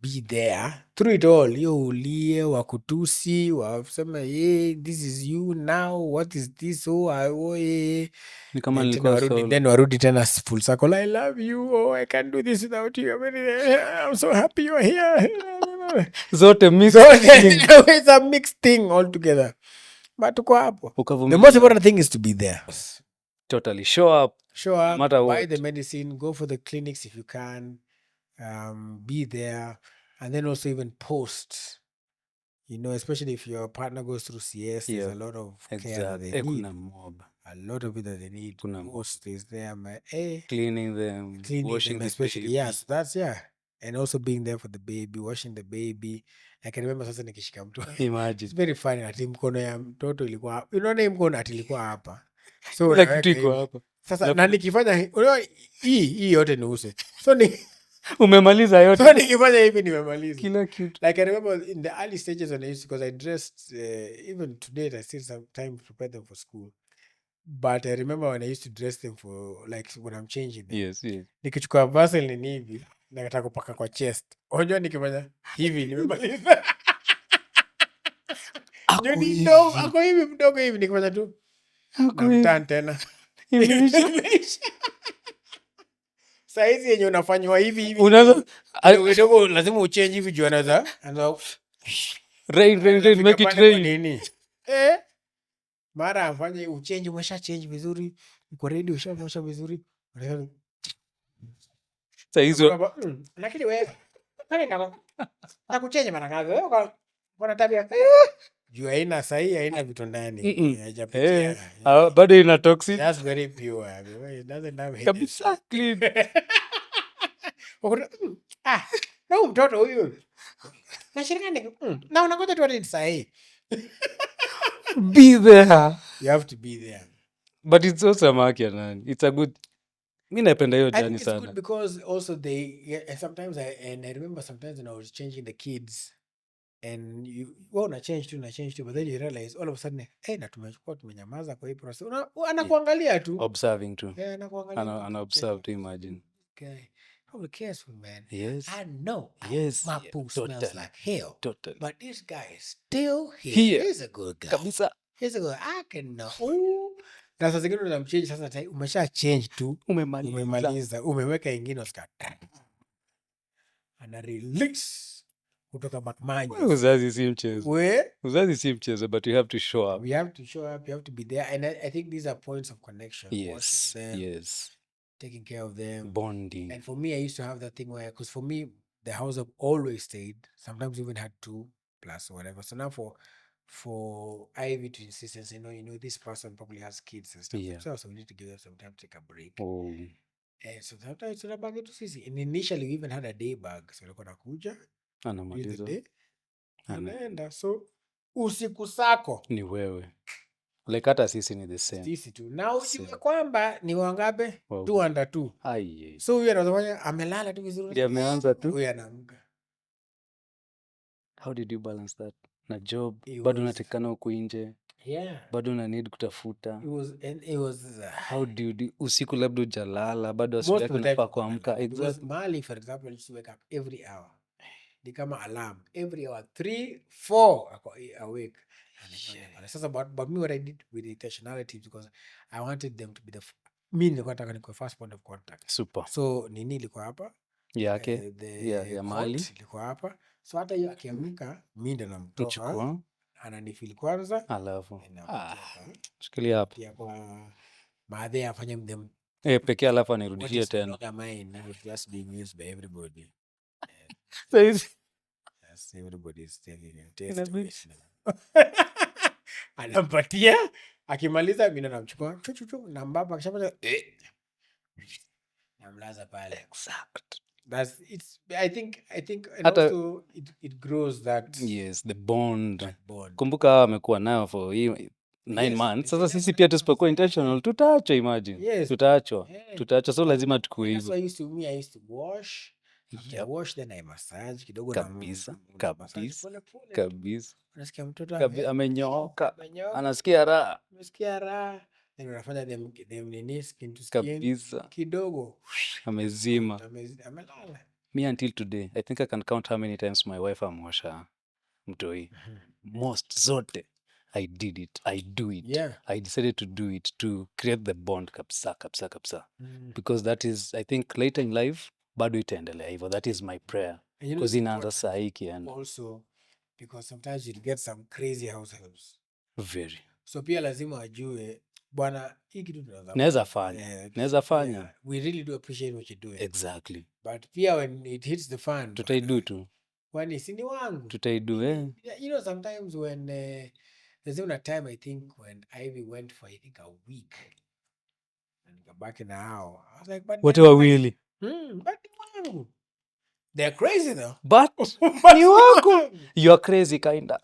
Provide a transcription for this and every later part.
be there through it all. Yo ulie wakutusi wasema this is you now, what is this, ni kama nilikuwa solo. then warudi tena full circle, I love you, I can't do this without you, I'm so happy you're here. Zote mixed It's a mixed thing altogether, but tuko hapo. The most important thing is to be there. Totally show up, matter buy what. the medicine, go for the clinics if you can, be there, and then also even post, especially if your partner goes through CS. There's a lot of care that they need. A lot of it that they need. Post is there, cleaning them, washing them, especially. Yes, that's and also being there for the baby, washing the baby. I can remember sasa nikishika mtoto. Imagine. It's very funny, ati mkono ya mtoto ilikuwa, mkono ati ilikuwa hapa. So like tiko hapa. Sasa na nikifanya hii yote ni uso. So umemaliza yote. So nikifanya hivi nimemaliza. Kila kitu. Like I remember in the early stages when I used to, because I dressed, even today I still sometimes prepare them for school. But I remember when I used to dress them for, like when I'm changing them. Yes. Nikichukua Vaseline ni hivi, nataka kupaka kwa chest. Unajua nikifanya hivi nimemaliza. Ako hivi mdogo hivi nikifanya tu. Namtan tena. Saizi yenye unafanywa hivi. Unaanza lazima uchange hivi juu anaanza. Rain, make it rain. Mara afanye uchange, umesha change vizuri. Uko ready, ushaosha vizuri. Sasa hizo. Lakini wewe nakuchange mara ngapi? Wewe uko tabia. Juu haina vitu ndani. Haijapitia. Bado ina toxic. That's very pure. It doesn't have kabisa clean. Na mtoto huyu. Na unangoja tu ati sahi. Be there. You have to be there. But it's also nani. It's a good. Mimi napenda hiyo journey sana. It's good because also sometimes I remember sometimes when I was changing the kids, and you una change too, but then you realize all of a sudden na tumenyamaza kwa hii process. Anakuangalia tu, observing too. Anakuangalia. Ana observe to imagine. Okay. Probably careful, man. Yes. I know. Yes. My poo smells like hell. Totally. But this guy is still here. He's a good guy. Kabisa. He's a good. I can know. Na sasa zingine unamchange sasa umesha change tu. Umemaliza. Umeweka ingine usikata. Ana release kutoka bakmanyi. Uzazi si mchezo. Uzazi si mchezo, but you have to show up. We have to show up. You have to be there. And I think these are points of connection. Yes. Yes. Taking care of them. Bonding. And for me, I used to have that thing where, because for me, the house have always stayed. Sometimes even had 2+ or whatever. So now for Ivy to insist and say, no, this person probably has kids and stuff. Yeah. So we need to give them some time to take a break. Oh. And so sometimes it's a bag to sisi. And initially we even had a day bag. So we nakuja. Anamaliza. Anaenda. So usiku sako ni wewe. Like hata sisi ni the same. Sisi tu. Na ujue kwamba ni wangabe? 2 under 2. Aiye. So huyu anafanya amelala tu vizuri. Ndio ameanza tu. Huyu anaamka. How did you balance that? Na job, bado unatekana huko nje. Yeah. Bado una need kutafuta. It was how do you usiku labda hujalala, bado asubuhi yako unafaa kuamka. Exactly. Mali, for example, I used to wake up every hour. Ni kama alarm. Every hour, 3, 4 ako awake. Sasa but me, what I did with the intentionality, because I wanted them to be mi nilikuwa nataka nikuwe first point of contact. Super. So nini ilikuwa hapa? Yake. Ya mali. Ilikuwa hapa. So hata hiyo akiamka, mi ndo namtoa. Ananifeel kwanza. Alafu. Shikilia hapa. Pia kwa baadhi afanye mdem. Pekee alafu anirudishie tena. It's just being used by everybody. Yes, everybody is taking a taste. Anampatia, akimaliza mimi namchukua na mbaba akishapata namlaza pale. Exact. I think and also it grows that. Yes, the bond. Kumbuka amekuwa nayo for 9 months. Sasa sisi pia tusipokuwa intentional tutaachwa, imagine. Yes. Tutaachwa. So lazima tukue hivyo. So I used to wash. After I wash, then I massage kidogo kabisa. Unasikia mtoto amenyooka. Anasikia raha. Then unafanya them skin to skin. Kabisa. Kidogo. Amezima. Amelala. Me until today, I think I can count how many times my wife amwasha Muthoni. Most zote. I did it. I do it. Yeah. I decided to do it to create the bond kabisa. Because that is, I think later in life, bado itaendelea hivyo. That is my prayer. Because inaanza saa hii ikienda. Also, because sometimes you'll get some crazy house helps. Very. So pia lazima wajue, bwana, hii kitu tunaweza Naweza fanya. Naweza fanya. Yeah, we really do appreciate what you're doing. Exactly. But pia when it hits the fan, tutaidu tu. Kwani si ni wangu. Tutaidu, You know, sometimes when there's even a time I think when Ivy went for I think a week and got back in the hour. I was like, but what are we? But they're crazy though. But ni wako. You are crazy kinda.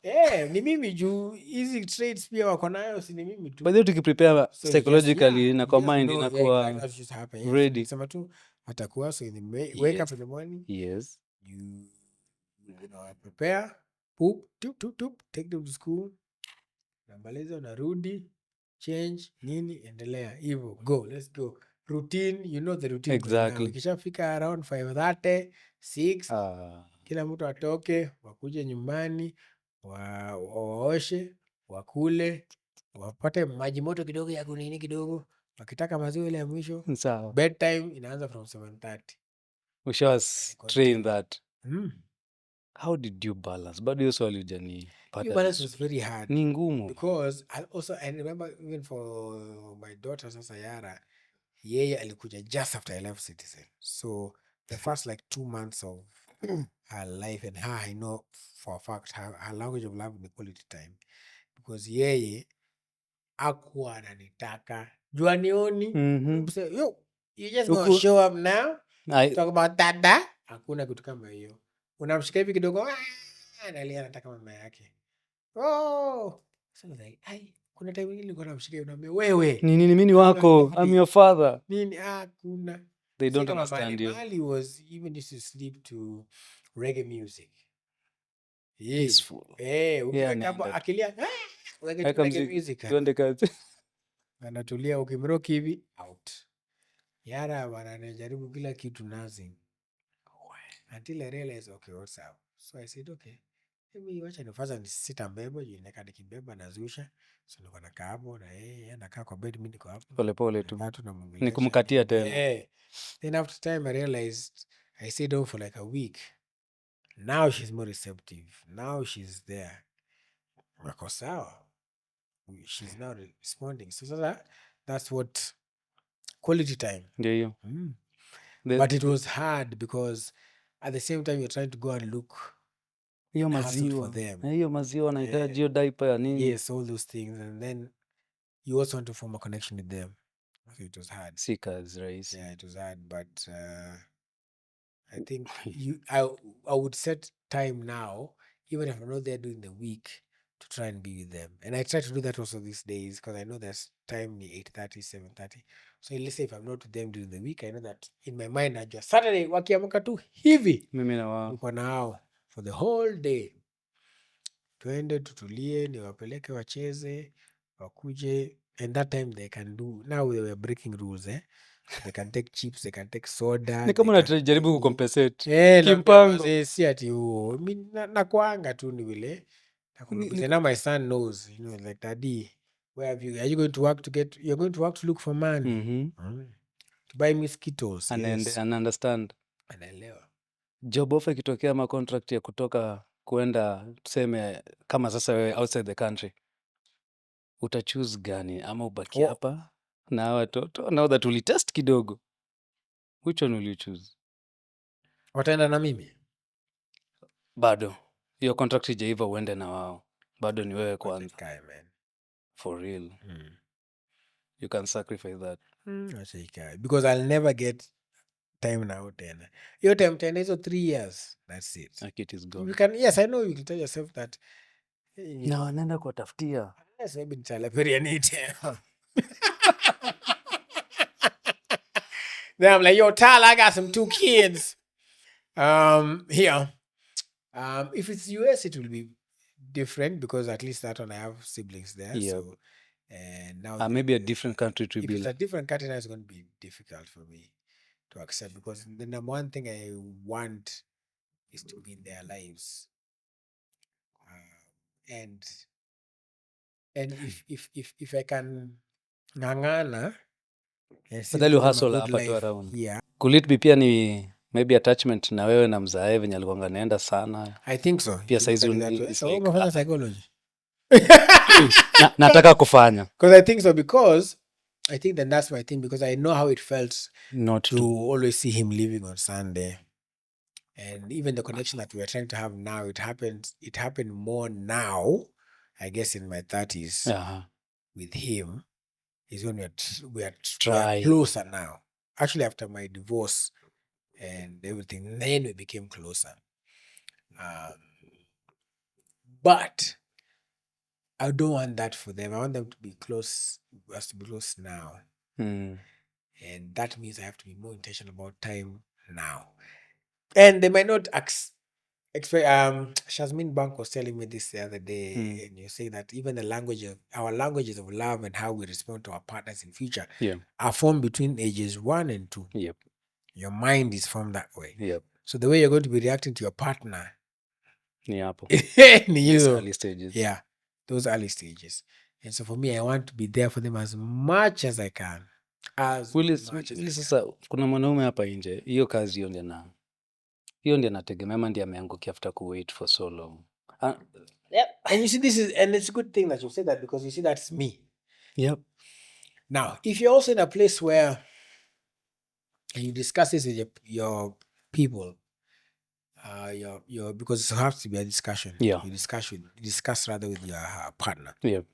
Ni mimi juu hizi traits pia wako nayo, si ni mimi tu. By the way, tukiprepare psychologically na kwa mind inakuwa ready. Sema tu atakuwa, so in the wake up in the morning. Yes. You know, prepare, poop, tup, take them to school. Namaliza, unarudi, change, nini, endelea. Hivyo, go, let's go. Routine, you know the routine. Exactly. Ikishafika around 5:30, 6, kila mtu atoke, wakuje nyumbani, waoshe, wakule, wapate maji moto kidogo ya kunini kidogo. Wakitaka maziwa ile ya mwisho. Sawa. Bedtime inaanza from 7:30. We shall train that. How did you balance? But you swali ujani. Balance was very hard. Ni ngumu. Because I remember even for my daughter sasa Yara, yeye alikuja just after I left Citizen. So the first like 2 months of her life and her, I know for a fact her language of love ni quality time. Because yeye hakuwa ananitaka. Jua nioni. Yo, you just gonna show up now? Talk about dada? Hakuna kitu kama hiyo. Unamshika hivi kidogo, analia anataka mama yake. So like, kuna time nyingine nilikuwa namshika unamwambia wewe. Nini mimi wako? I'm your father. Nini kuna. They don't understand you. Mali was even used to sleep to reggae music. Peaceful. Ukiweka hapo akilia, reggae music. Tuende kazi. Anatulia, ukimroki hivi out. Yara wanajaribu kila kitu nothing. Until I realized, okay, what's up? So I said, okay, maybe wacha nifanya nisita mbebo, juu neka nikibeba nazusha. So niko nakaa hapo na yeye anakaa kwa bed, mimi niko hapo. Pole tu. Ni kumkatia tena. Then after time I realized I stayed home for like a week. Now she's more receptive. Now she's there. Wako sawa. She's now responding. So that's what quality time. Ndio. But it was hard because at the same time you're trying to go and look for them. Hiyo maziwa anahitaji hiyo diaper ya nini? Yes, all those things, and then you also want to form a connection with them. So it was hard. Seekers, right? Yeah, it was hard, but I think I would set time now, even if I'm not there during the week, to try and be with them. And I try to do that also these days because I know there's time 8:30, 7:30. So let's say if I'm not with them during the week, I know that in my mind I just Saturday wakiamka tu hivi. Mimi na wao. Uko nao for the whole day. Tuende tutulie, niwapeleke wacheze, wakuje, and that time they can do. Now we were breaking rules, They can take chips, they can take soda. Ni kama unajaribu kucompensate. Kimpango. Si ati huo. Mimi nakuanga tu ni vile. Now my son knows, like, Daddy, where have you? Are you going to work you're going to work to look for money? To buy mosquitoes. And understand. Anaelewa. Job offer kitokea ma contract ya kutoka kuenda tuseme kama sasa wewe outside the country. Utachoose gani ama ubaki hapa na watoto? Now that ulitest kidogo. Which one will you choose? Wataenda na mimi? Bado. Your contract ijaiva uende na wao. Bado ni wewe kwanza. For real. You can sacrifice that. Because I'll never get time now tena. Your time tena hizo 3 years. That's it. Like it is gone. Yes, I know you can tell yourself that. Na naenda kuwatafutia. Yes, maybe nitalaperia nite. Then I'm like, yo, Tyler, I got some 2 kids. Here. If it's US, it will be different because at least that one I have siblings there. Yeah. So, and now maybe a different country to be. If it's a different country, now it's going to be difficult for me. to accept, because the number one thing I want is to be in their lives. And if I can ng'ang'ana and still Badala give them a hustle good hapa tu life, around. yeah, Could it be pia ni maybe attachment na wewe na mzae venye alikuwa naenda sana? I think so. Pia If you look saizi at it that way. it's So, like umefanya psychology. nataka kufanya. Because I think so, because I think that that's my thing, because I know how it felt Not to to. always see him leaving on Sunday. And even the connection that we are trying to have now, it happened more now, I guess, in my 30s with him, is when we are closer now. Actually, after my divorce and everything, then we became closer. But I don't want that for them. I want them to be close, us to be close now. And that means I have to be more intentional about time now. And they might not expect. Shazmin Bank was telling me this the other day, and you say that even our languages of love and how we respond to our partners in future are formed between ages 1 and 2. Yep. Your mind is formed that way. Yep. So the way you're going to be reacting to your partner, Ni hapo. These early stages. Yeah, those early stages. And so for me, I want to be there for them as much as I can. Sasa kuna mwanaume hapa nje, hiyo kazi hiyo ndio nategemea, ama ndiye ameangukia after kuwait for so long. And you see, and it's a good thing that you say that, because you see that's me. Yep. Now, if you're also in a place where and you discuss this with your people, because it has to be a discussion. Yeah. You discuss rather with your partner. Yep.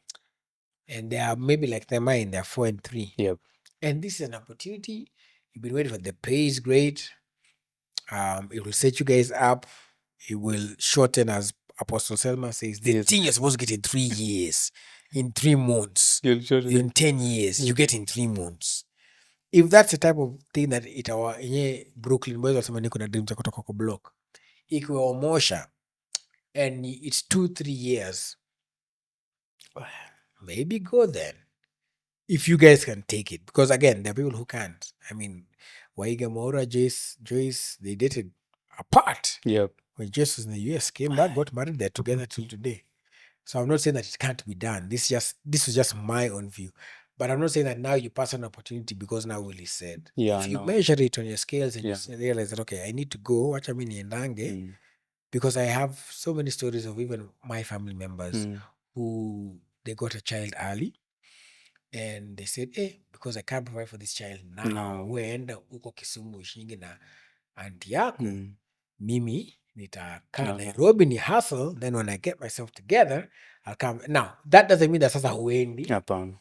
And they are maybe like their mind, they're 4 and 3. Yep. And this is an opportunity. You've been waiting for. The pay is great. It will set you guys up. It will shorten, as Apostle Selma says, the thing you're supposed to get in 3 years, in 3 months, in 10 years, you get in 3 months. If that's the type of thing that Brooklyn boys wasema niko na dream cha kutoka kwa block, ikiwa omosha and it's 2-3 years, maybe go then, if you guys can take it. Because again, there are people who can't. I mean, Waiga, Maura, Joyce, they dated apart. Yep. When Joyce was in the US, came back, got married, they're together till today. So I'm not saying that it can't be done. This was just my own view. But I'm not saying that now you pass an opportunity because now Willie said. If you measure it on your scales and you realize that, okay, I need to go, watch because I have so many stories of even my family members who they got a child early. And they said, because I can't provide for this child now, weenda uko Kisumu ishingi na auntie yako, mimi nitakaa Nairobi ni hustle, then when I get myself together, I'll come. Now, that doesn't mean that sasa huendi. Hapana.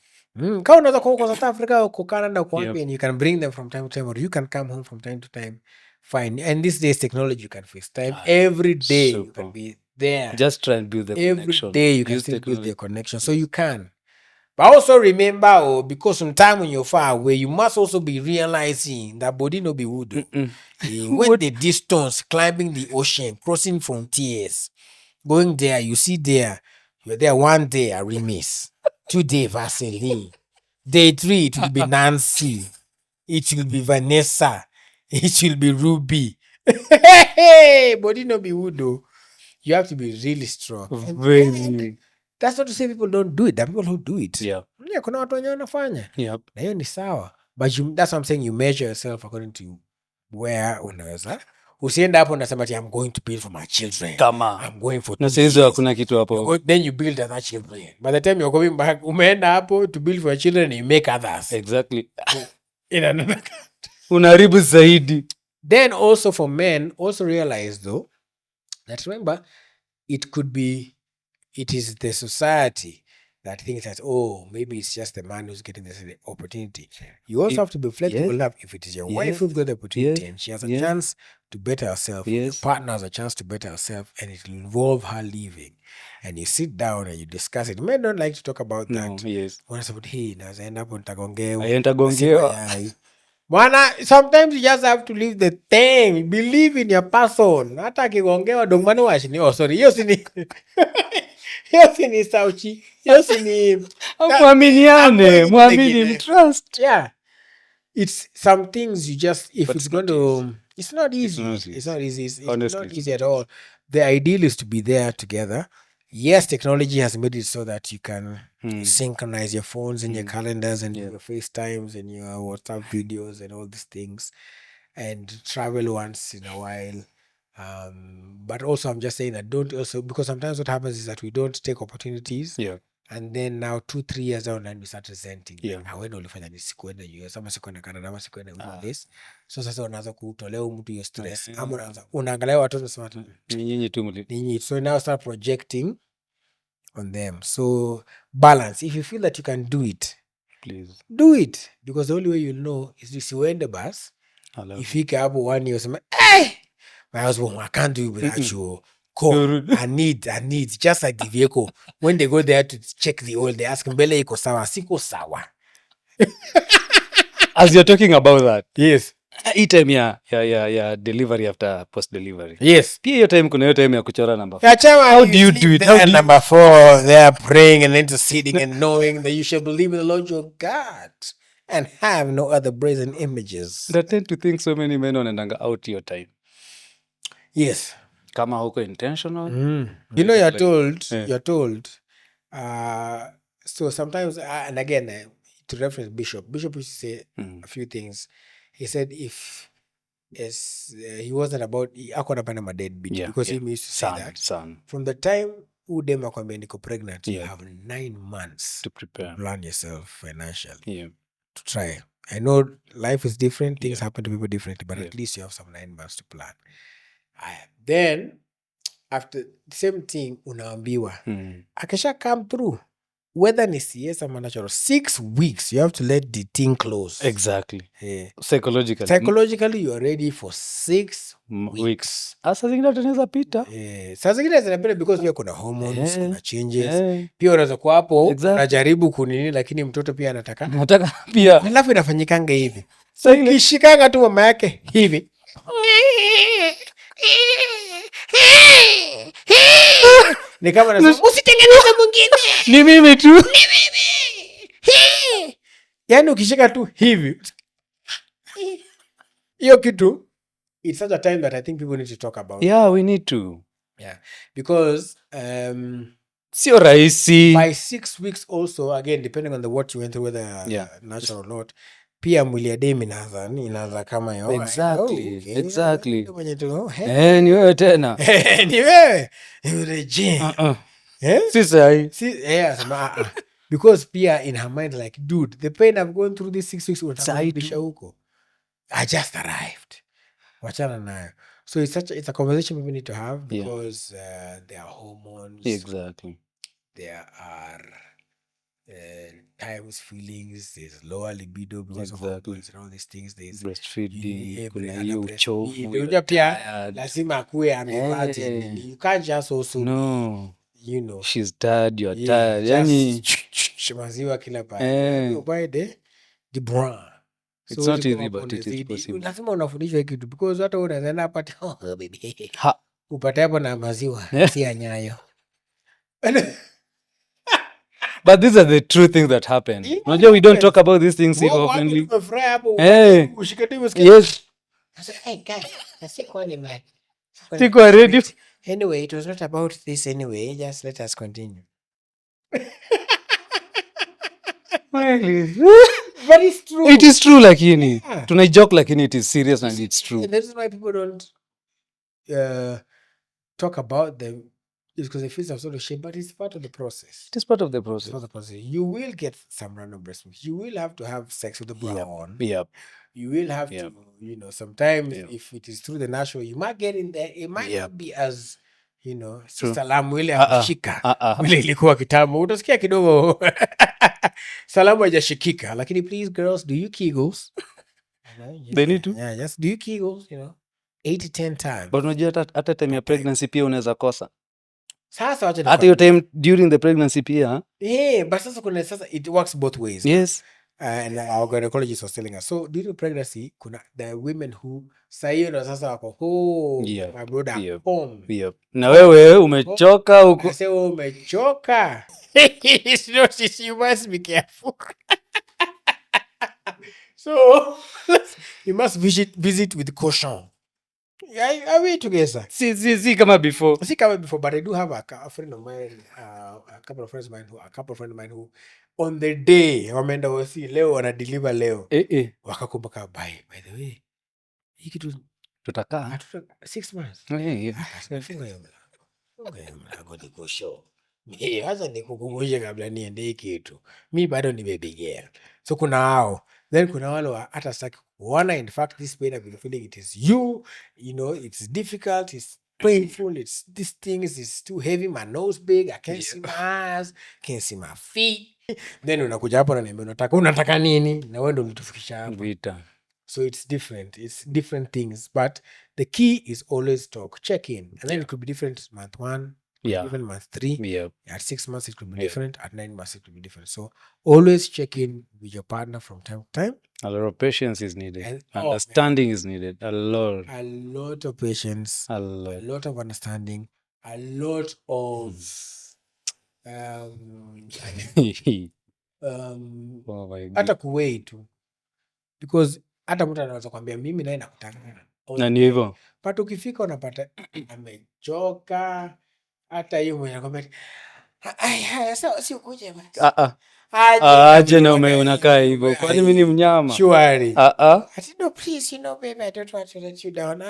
Kama unaweza kuwa South Africa or Canada or wapi, and you can bring them from time to time, or you can come home from time to time, fine. And these days, technology, you can FaceTime every day. Super. You can be there. Just try and build the connection. Every day you can still build the connection. So you can. But also remember, because sometime when you're far away, you must also be realizing that body no be wood. When the distance, climbing the ocean, crossing frontiers, going there, you see there, you're there one day, I remiss. 2 days, Vaseline. Day 3, it will be Nancy. It will be Vanessa. It will be Ruby. Hey, body no be wood though. You have to be really strong. Very. That's not to say people don't do it. There are people who do it. Yeah. Kuna watu wenye wanafanya. Yep. Na hiyo ni sawa. But that's what I'm saying, you measure yourself according to where unaweza. Usienda hapo unasema I'm going to build for my children. I'm going for 2 years. Na sasa hakuna kitu hapo. Then you build other children. By the time you're coming back, umeenda hapo to build for your children, you make others. Exactly. In another country. Unaharibu zaidi. Then also for men, also realize though, that remember, it is the society that thinks that, maybe it's just the man who's getting this opportunity. You also have to be flexible enough. If it is your wife who's got the opportunity and she has a chance to better herself, your partner has a chance to better herself, and it will involve her leaving, and you sit down and you discuss it. Men don't like to talk about that. Sometimes you just have to leave the thing. Believe in your person. Hata akigongewa dongmano washini. Sorry. Hiyo si sauchi. Hiyo si ni mwaminiane, mwamini, trust. Yeah. it's some things you just, if But it's going to, it's not easy. It's not easy. It's not easy at all. The ideal is to be there together. Yes, technology has made it so that you can synchronize your phones and your calendars and your FaceTimes and your WhatsApp videos and all these things, and travel once in a while. But also, I'm just saying that don't also, because sometimes what happens is that we don't take opportunities. And then now 2-3 years down the line we start resenting. When ulifanya nisikuenda US ama sikuenda Canada ama sikuenda this. So sasa unaanza kutolea mtu hiyo stress. Ama unaangalia watoto unasema nyinyi tu nyinyi. So now start projecting on them. So balance. If you feel that you can do it, please do it, because the only way you'll know is usiende bus. Ifike hapo 1 year usema my husband, I can't do it without you. I need just like the vehicle. When they go there to check the oil, they ask mbele iko sawa, siko sawa. As you're talking about that, yes, hii time ya delivery after post delivery, yes, pia hiyo time kuna hiyo time ya kuchora number 4. How do you do it? How do number 4 they are praying and interceding and knowing that you shall believe in the Lord your God and have no other brazen images. That tend to think so many men wanaendanga out your time. Yes, kama huko intentional. You know, you're told so sometimes and again to reference Bishop used to say a few things. He said if he wasn't about akona pana ma deadbeat, because he used to say that from the time udem akwambia niko pregnant, you have 9 months to prepare, to plan yourself financially, to try. I know life is different, things happen to people differently, but at least you have some 9 months to plan. Then after the same thing unaambiwa akisha come through, whether ni CS or natural, 6 weeks you have to let the thing close. Exactly. Psychologically you are ready for 6 weeks. Asa zingine tunaweza pita. Sasa zingine zinapita because pia kuna hormones, kuna changes. Pia unaweza kuwa hapo unajaribu kunini, lakini mtoto pia anataka pia. Alafu inafanyikanga hivi. Ukishikanga tu mama yake hivi. Ni kama nasema usitengeneze mwingine. Ni mimi tu. Yaani ukishika tu hivi. Hiyo kitu, it's such a time that I think people need to talk about. Yeah, we need to. Yeah. Because sio rahisi. By 6 weeks also, again depending on what you went through, whether natural or not, pia mwili ya dem inaanza kama yo. Exactly. Ni wewe tena. Ni wewe. Urejea. Because pia in her mind like, dude, the pain I've gone through these 6 weeks utabisha huko. I just arrived. Wachana nayo. So it's a conversation we need to have, because there are hormones. Exactly. There are times, feelings, there's lower libido because of hormones and all these things. There's breastfeeding, kuna hiyo uchovu. Pia lazima akuwe amepata. You can't just also you know, she's tired, you're tired. Yani maziwa kila pale. By the bra. So it's not easy, but it is possible. Lazima unafundishwa kitu, because hata unaweza napata baby. Upate hapo na maziwa si ya Nyayo. But these are the true things that happen. Unajua we don't talk about these things openly. Yes. Hey guys, Siko ready. Anyway, it was not about this anyway. Just let us continue. But it's true. It is true, lakini. Tuna joke lakini it is serious and it's true. And that's why people don't talk about them, is because they feel some sort of shame, but it's part of the process. It is part of the process. You will get some random breast milk. You will have to have sex with the bra on. Yep. You will have to, you know, sometimes if it is through the natural, you might get in there. It might not be as, you know, salamu ile ya kushika. Ile ilikuwa kitamu. Utasikia kidogo. Salamu haijashikika. Lakini please girls, do you kegels? They need to. Yeah, just do you kegels, you know, 8 to 10 times. But unajua hata time ya pregnancy pia unaweza kosa. Sasa wacha hata hiyo time during the pregnancy pia. But sasa it works both ways. Yes. And our gynecologist was telling us, so during pregnancy kuna the women who sayo na sasa wako home, my brother home. Yep. Na wewe umechoka huko. Sasa wewe umechoka. You must be careful. So you must visit with caution. Are we together? See kama before. See kama before, but I do have a friend of mine, a couple of friends of mine who on the day wameenda wasi leo wana deliver leo. Wakakumbuka by the way. Hii kitu tutakaa 6 months. Funga mlango niko show. Hasa nikukumbushe kabla niende hii kitu. Mi bado ni baby girl. So kuna hao. Then kuna wale wa hata sitaki kuona. In fact, this pain I've been feeling, it is you. You know, it's difficult. It's painful. It's these things. It's too heavy. My nose big. I can't see my eyes. Can't see my feet. Then unakuja hapo na niambia unataka nini? Na wewe ndio ulitufikisha hapo. Vita. So it's different. It's different things. But the key is always talk. Check in. And then it could be different month 1. Even month 3, at 6 months it could be different, at 9 months it could be different. So always check in with your partner from time to time. A lot of patience is needed. And understanding is needed. A lot of patience. A lot of understanding. A lot of hata kuwei tu. Because hata mtu anaweza kwambia mimi naye nakutaka. Na ni hivyo. But ukifika unapata amechoka. Hata hiyo mwenye anakwambia sasa si ukuje basi. Aje na unakaa hivyo. Kwani mimi ni mnyama? Surely. No, please, babe, I don't want to let you down.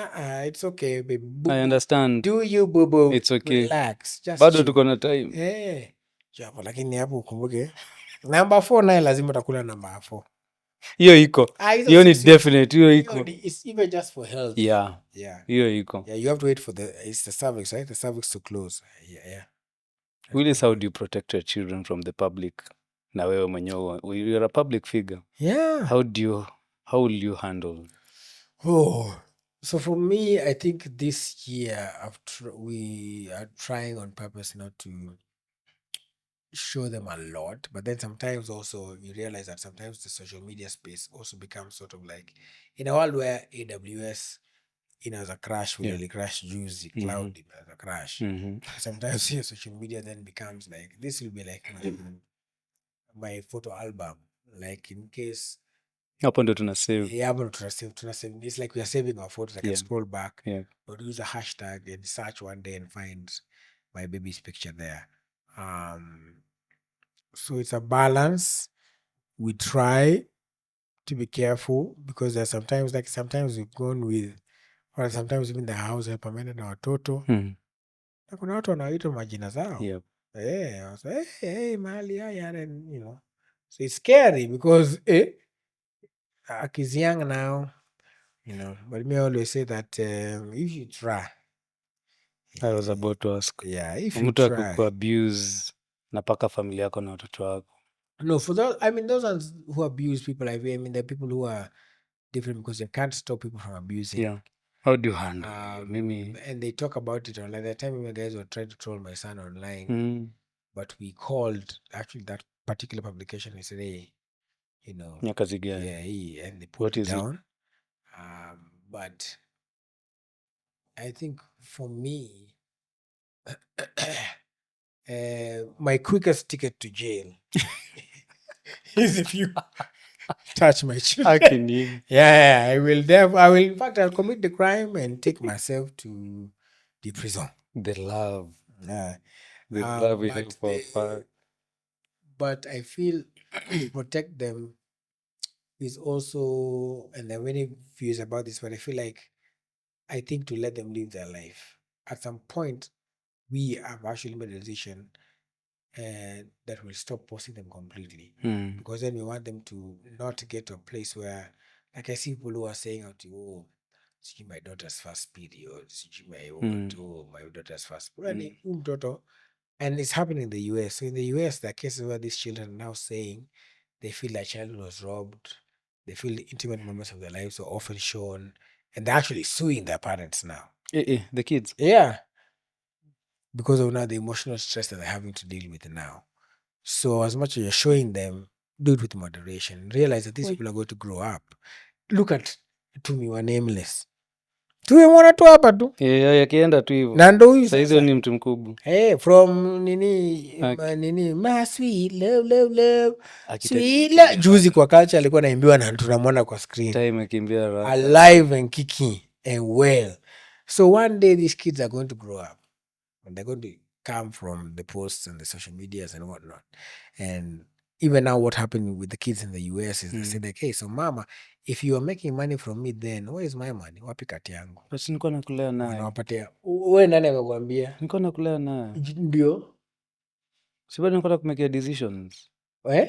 It's okay, babe. I understand. Do you, boo? It's okay. Relax. Just bado tuko na time. Japo lakini hapo ukumbuke. Number 4 naye lazima utakula number 4. Hiyo iko. Hiyo ni definite. Hiyo iko. It's even just for health. Yeah. Hiyo iko. Yeah, you have to wait for it's the cervix, right? The cervix to close. Yeah. Willis, how do you protect your children from the public? Na wewe mwenyewe, you're a public figure. Yeah. How will you handle? So for me, I think this year we are trying on purpose not to show them a lot, but then sometimes also you realize that sometimes the social media space also becomes sort of like in a world where AWS as a crash, really crash juicy cloud as a crash. Sometimes social media then becomes like this will be like my photo album, like in case hapo ndo tuna save. Hapo ndo tuna save. It's like we are saving our photos. I can scroll back or use a hashtag and search one day and find my baby's picture there. So it's a balance. We try to be careful because there's sometimes we've gone with, or sometimes even the house help amenda na watoto. Na kuna watu wanaitwa majina zao. Mahali haya, and so it's scary because he's young now, but me always say that if you try. I was about to ask. Yeah, if you mtu try. akuabuse na paka familia yako na watoto wako. No, for those, those ones who abuse people, there are people who are different because you can't stop people from abusing. Yeah. How do you handle? And they talk about it online. The time guys were trying to troll my son online, but we called actually that particular publication and said, hey, Nyakazi gani? Yeah, and they put it down. But I think for me, my quickest ticket to jail is if you touch my children. Yeah, I will. In fact, I'll commit the crime and take myself to the prison. The love. Yeah. The love we have for far. But I feel to protect them is also, and there are many views about this, but I think to let them live their life. At some point, we have actually made a decision that will stop posting them completely. Because then we want them to not get to a place where, like I see people who are saying out to, my daughter's first period, my daughter's first period. And it's happening in the US. So in the US, there are cases where these children are now saying they feel their childhood was robbed. They feel the intimate moments of their lives are often shown. And they're actually suing their parents now. The kids? Yeah. Because of now the emotional stress that they're having to deal with now. So as much as you're showing them, do it with moderation. Realize that these people are going to grow up. Look at Tumi were nameless. tumemwona tu hapa tu akienda tu hivyo na ndo huyu saizi ni mtu mkubwa from nini ma sweet love sweet love. Juzi kwa culture alikuwa naimbiwa na tunamwona kwa screen time akimbia alive and kicking and well. So one day these kids are going to grow up and they're going to come from the posts and the social medias and whatnot. And even now what happened with the kids in the US is they say like, hey, so mama, if you are making money from me, then where is my money? Wapi kati yangu? Basi nilikuwa nakulea naye. Wanawapatia. Wewe nani amekwambia? Nilikuwa nakulea naye. Ndio. Si bado nilikuwa making decisions.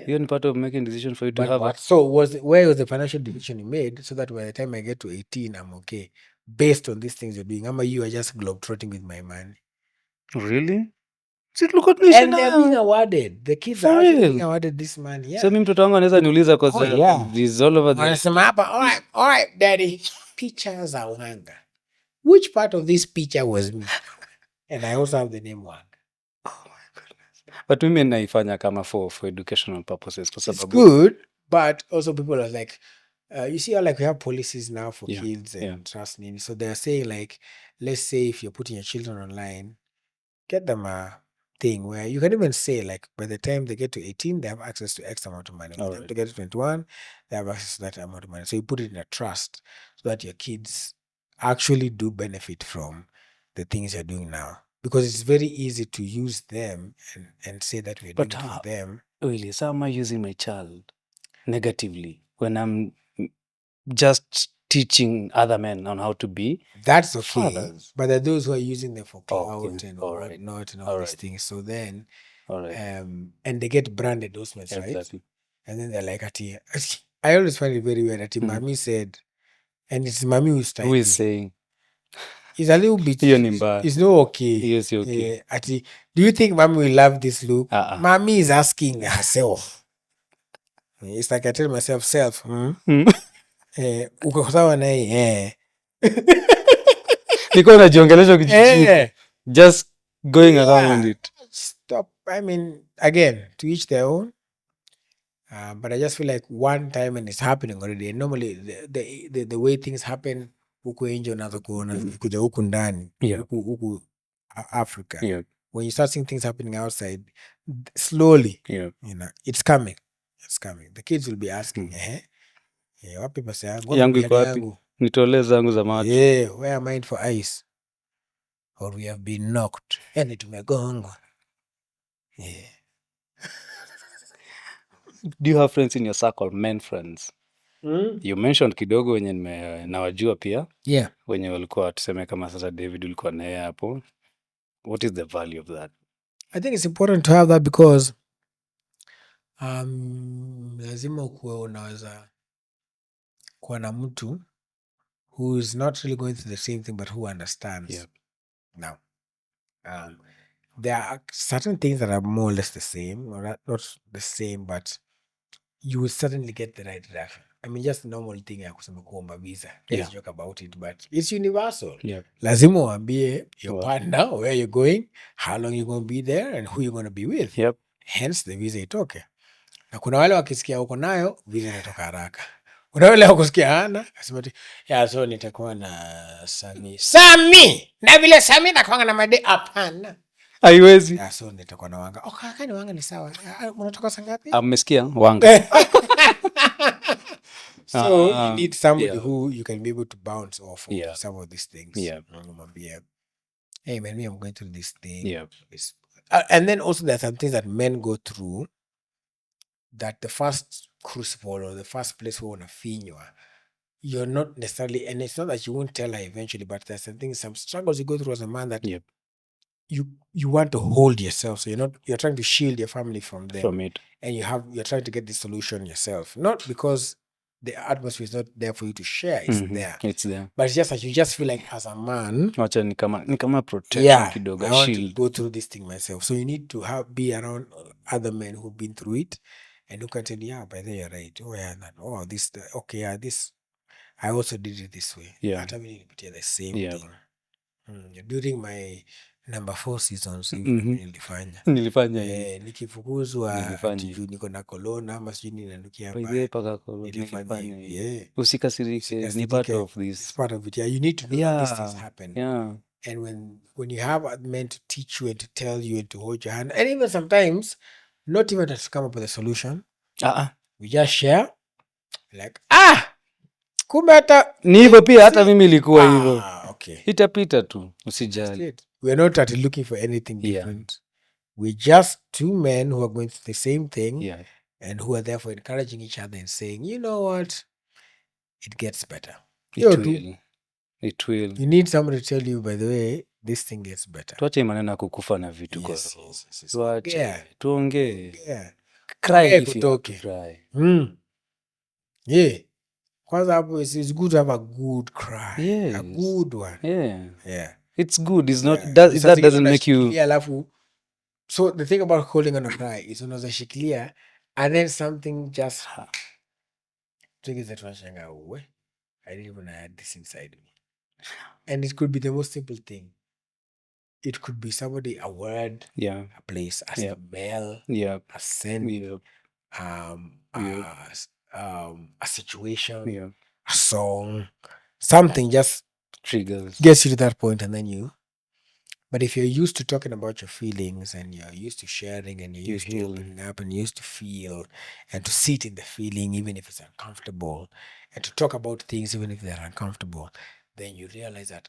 Hiyo ni part of making decisions for you to but have what? So where was the financial decision you made so that by the time I get to 18 I'm okay based on these things you're doing? Ama you are just globetrotting with my money? Really? And they're being awarded. The kids are actually being awarded this money. Yeah. So mimi mtoto wangu anaweza niuliza kwa sababu is all over the. Wanasema hapa, all right, daddy. Pictures are Wanga. Which part of this picture was me? And I also have the name Wanga. Oh my goodness. But mimi naifanya kama for educational purposes kwa sababu. It's good, but also people are like, you see how like we have policies now for kids and trust nini. So they're saying like, let's say if you're putting your children online, get them a thing where you can even say like by the time they get to 18 they have access to X amount of money. By the time they get to 21 they have access to that amount of money. So you put it in a trust so that your kids actually do benefit from the things you're doing now, because it's very easy to use them and say that we're doing it for them. Really, so am I using my child negatively when I'm just teaching other men on how to be? That's okay. Fathers. But there are those who are using them for clout and whatnot and all these things. So then, and they get brand endorsements, right? And then they're like, I always find it very weird that Mami said, and it's Mami who's typing. Who is saying? It's a little bit, it's not okay. Yes, okay. Do you think Mami will love this look? Mami is asking herself. It's like I tell myself, uko sawa na hii niko najiongelesha kijiji just going around it. Stop. I mean, again, to each their own. But I just feel like one time and it's happening already. And normally the way things happen huku nje unaanza kuona kuja huku ndani huku Africa. When you start seeing things happening outside slowly, you know, it's coming. The kids will be asking, wapi pesa yangu iko wapi? Nitolee zangu za macho. Where am I for ice? Or we have been knocked. Yani tumegongwa. Do you have friends in your circle, men friends? You mentioned kidogo wenye nawajua pia. Wenye walikuwa tuseme kama sasa David ulikuwa naye hapo. What is the value of that? I think it's important to have that because lazima ukuwe unaweza kuwa na mtu who is not really going through the same thing but who understands. Now, there are certain things that are more or less the same, or not the same, but you will certainly get the right reaction. I mean, just normal thing ya kusema kuomba visa. Let's joke about it, but it's universal. Lazima uambie your partner where you're going, how long you're going to be there, and who you're going to be with. Hence the visa itoke. Na kuna wale wakisikia uko nayo, visa inatoka haraka. Kuna wale wakusikia hana, asema tu, so nitakuwa na Sami! Na vile Sami nakuanga na made hapana. Haiwezi. So nitakuwa na Wanga. Kaka ni Wanga ni sawa. Unatoka saa ngapi? Mmesikia Wanga. So you need somebody who you can be able to bounce off of some of these things. Hey man, I'm going through this thing. And then also there are some things that men go through that the first crucible or the first place where unafinywa, you're not necessarily, and it's not that you won't tell her eventually, but there's some things, some struggles you go through as a man that you want to hold yourself. So you're trying to shield your family from them. From it. And you're trying to get the solution yourself. Not because the atmosphere is not there for you to share. It's there. It's there. But it's just that you just feel like as a man, wacha ni kama protection kidogo, I want shield. to go through this thing myself. So you need to be around other men who've been through it and who can tell you, by the way, you're right. This, I also did it this way. Hata mimi nilipitia the same thing. During my number 4 seasons nilifanya nikifukuzwa ati juu niko na kolona ama sijui ninanukia mbaya. Nilifanya hivi. Usikasirike, ni part of this. It's part of it. Yeah, you need to know that these things happen. And when you have a man to teach you and to tell you and to hold your hand, and even sometimes not even to come up with a solution, we just share like kumbe hata ni hivyo pia, hata mimi ilikuwa hivyo. Okay, itapita tu, usijali. We are not looking for anything different. We're just two men who are going through the same thing, and who are therefore encouraging each other and saying, you know what, it gets better. It will. You need somebody to tell you, by the way, this thing gets better. Tuache maneno ya kukufa na vitu kwa roho. Tuache, tuongee. Cry if you have to cry. Kwanza hapo, it's good to have a good cry. A good one. It's good. It's not that doesn't make you. So the thing about holding on a cry is unaweza shikilia and then something just triggers that washanga. I didn't even have this inside me. And it could be the most simple thing. It could be somebody, a word, a place, a smell, a scent, a situation, a song, something just triggers, gets you to that point, and then you. But if you're used to talking about your feelings and you're used to sharing and you're used to opening up and you're used to feel and to sit in the feeling even if it's uncomfortable and to talk about things even if they're uncomfortable, then you realize that,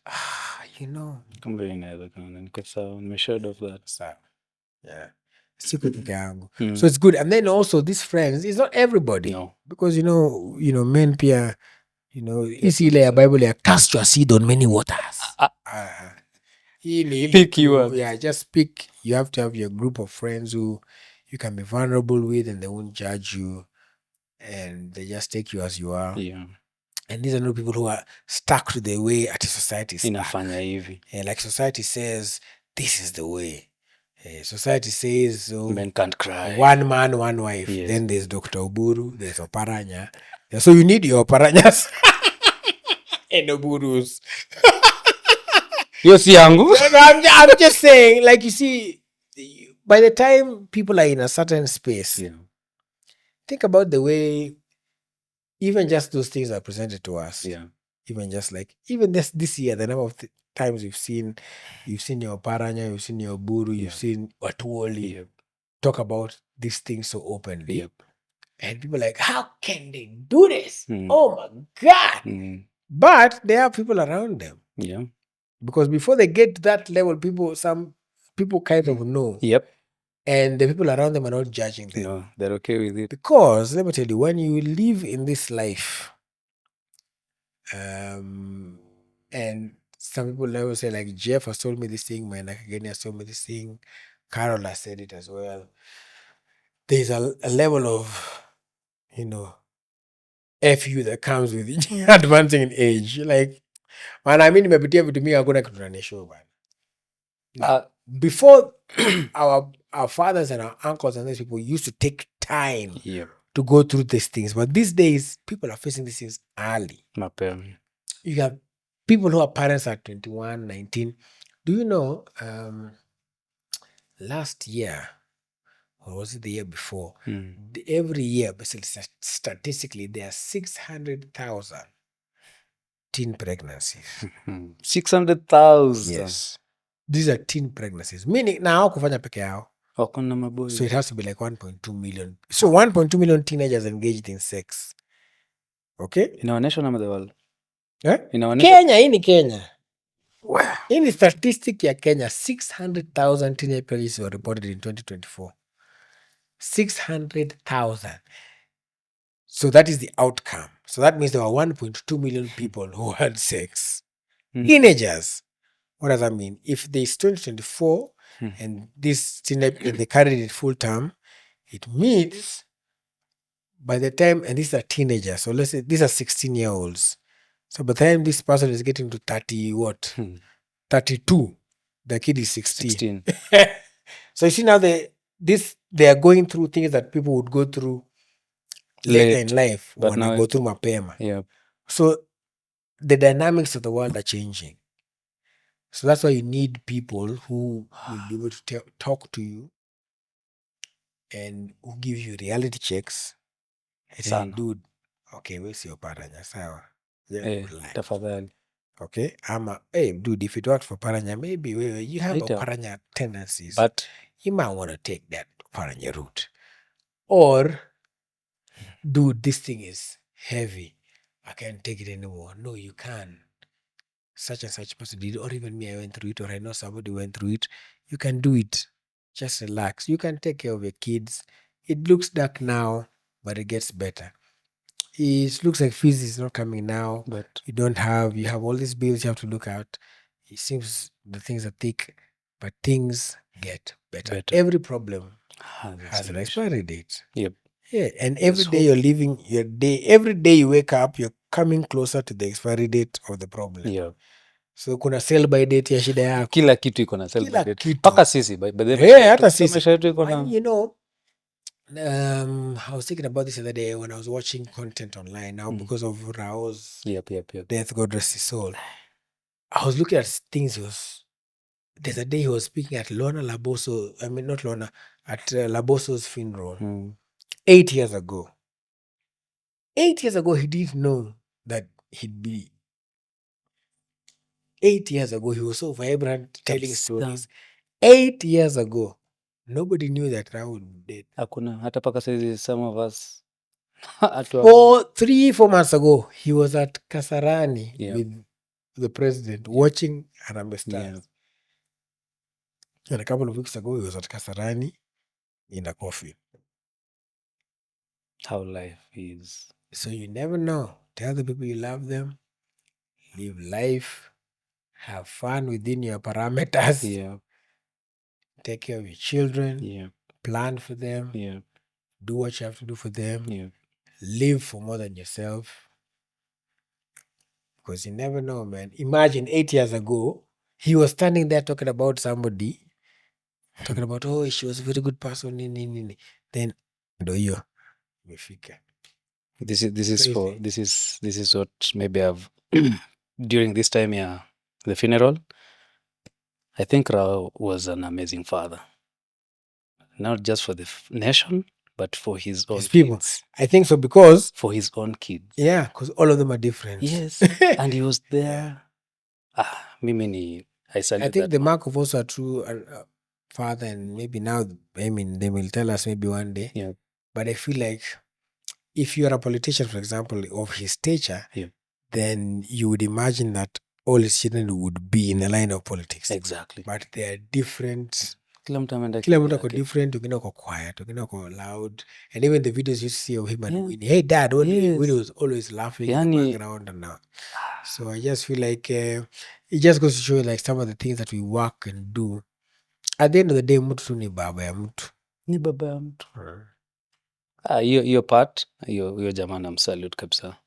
you know. I'm very neither kind of sure of that. So it's good. And then also these friends, it's not everybody. No. Because you know, men pia, it's ile Bible ya cast your seed on many waters. Pick you up. Just pick. You have to have your group of friends who you can be vulnerable with and they won't judge you and they just take you as you are. And these are not people who are stuck to the way at society. Inafanya hivi. Like society says, this is the way. Society says, so men can't cry. One man, one wife. Then there's Dr. Oburu, there's Oparanya. So you need your Oparanyas and Oburus. I'm just saying, like, you see, by the time people are in a certain space, think about the way even just those things are presented to us. Even just like, even this year, the number of times you've seen your Paranya, you've seen your Buru, you've seen Watuoli talk about these things so openly. And people are like, how can they do this? Oh my God. But there are people around them. Because before they get to that level, some people kind of know. And the people around them are not judging them. No, they're okay with it. Because, let me tell you, when you live in this life, and some people never say, like, Jeff has told me this thing, my Nakageni has told me this thing, Carol has said it as well. There's a level of, FU that comes with advancing in age. Like, man, I mean, nimepitia vitu mingi hakuna kitu nanishow bana. Before our fathers and our uncles and these people used to take time to go through these things. But these days, people are facing these things early. You have people who are parents at 21, 19. Do you know, last year, or was it the year before, every year, basically, statistically, there are 600,000 teen pregnancies. 600,000? Yes. These are teen pregnancies. Meaning, now kufanya peke yao. So it has to be like 1.2 million. So 1.2 million teenagers engaged in sex. Okay? Inaonyesha na the world. Kenya, hii ni Kenya. Hii ni statistic ya Kenya. 600,000 teenage pregnancies were reported in 2024. 600,000. So that is the outcome. So that means there were 1.2 million people who had sex. Teenagers. What does that mean? If there's 2024 and this teenage, they carried it full term, it means by the time, and these are teenagers, so let's say these are 16-year-olds. So by the time this person is getting to 32, the kid is 16. So you see now they are going through things that people would go through later in life, but now go through mapema. So the dynamics of the world are changing. So that's why you need people who will be able to talk to you and who give you reality checks. Hey, dude, okay, where's your paranya? Sawa. Yeah, relax. Tafadhali. Okay, hey, dude, if it works for paranya, maybe you have a paranya tendencies, but you might want to take that paranya route. Or, dude, this thing is heavy. I can't take it anymore. No, you can. Such and such person did, or even me, I went through it, or I know somebody went through it. You can do it. Just relax. You can take care of your kids. It looks dark now, but it gets better. It looks like fees is not coming now, but you have all these bills you have to look at. It seems the things are thick, but things get better. Every problem has an expiry date. Yep. Yeah, and every day you're living your day, every day you wake up, you're coming closer to the expiry date of the problem. Yeah. So kuna sell by date ya shida yako. Kila kitu iko na sell by date. Paka sisi by the hata sisi. You know, I was thinking about this the other day when I was watching content online now because of Rao's death, God rest his soul. I was looking at things there's a day he was speaking at Lorna Laboso, not Lorna, at Laboso's funeral 8 years ago. 8 years ago, he didn't know that he'd be. 8 years ago, he was so vibrant, telling stories. 8 years ago, nobody knew that Rao would be dead. Hakuna, hata paka saizi some of us. 3-4 months ago, he was at Kasarani with the president watching Harambee Stars. And a couple of weeks ago, he was at Kasarani in a coffin. How life is. So you never know. Tell the people you love them. Live life. Have fun within your parameters. Yeah. Take care of your children. Yeah. Plan for them. Yeah. Do what you have to do for them. Yeah. Live for more than yourself. Because you never know, man. Imagine 8 years ago, he was standing there talking about somebody. Talking about, oh, she was a very good person. Then, Ndoyo, umefika. This is what maybe I've during this time the funeral. I think Rao was an amazing father, not just for the nation, but for his own people. Kids. I think so because for his own kids. Yeah, because all of them are different. Yes, and he was there. I think the mark of also a true father, and maybe now, they will tell us maybe one day. Yeah. But I feel like if you're a politician, for example, of his stature, then you would imagine that all his children would be in the line of politics. Exactly. But they are different. Kila mtu ako different, wengine wako quiet, wengine wako loud. And even the videos you see of him and Winnie, hey dad, Winnie was always laughing in the background and now. So I just feel like it just goes to show you like some of the things that we work and do. At the end of the day, mtu ni baba ya mtu. Ni baba ya mtu. Hiyo part, hiyo jamaa na msalute kabisa.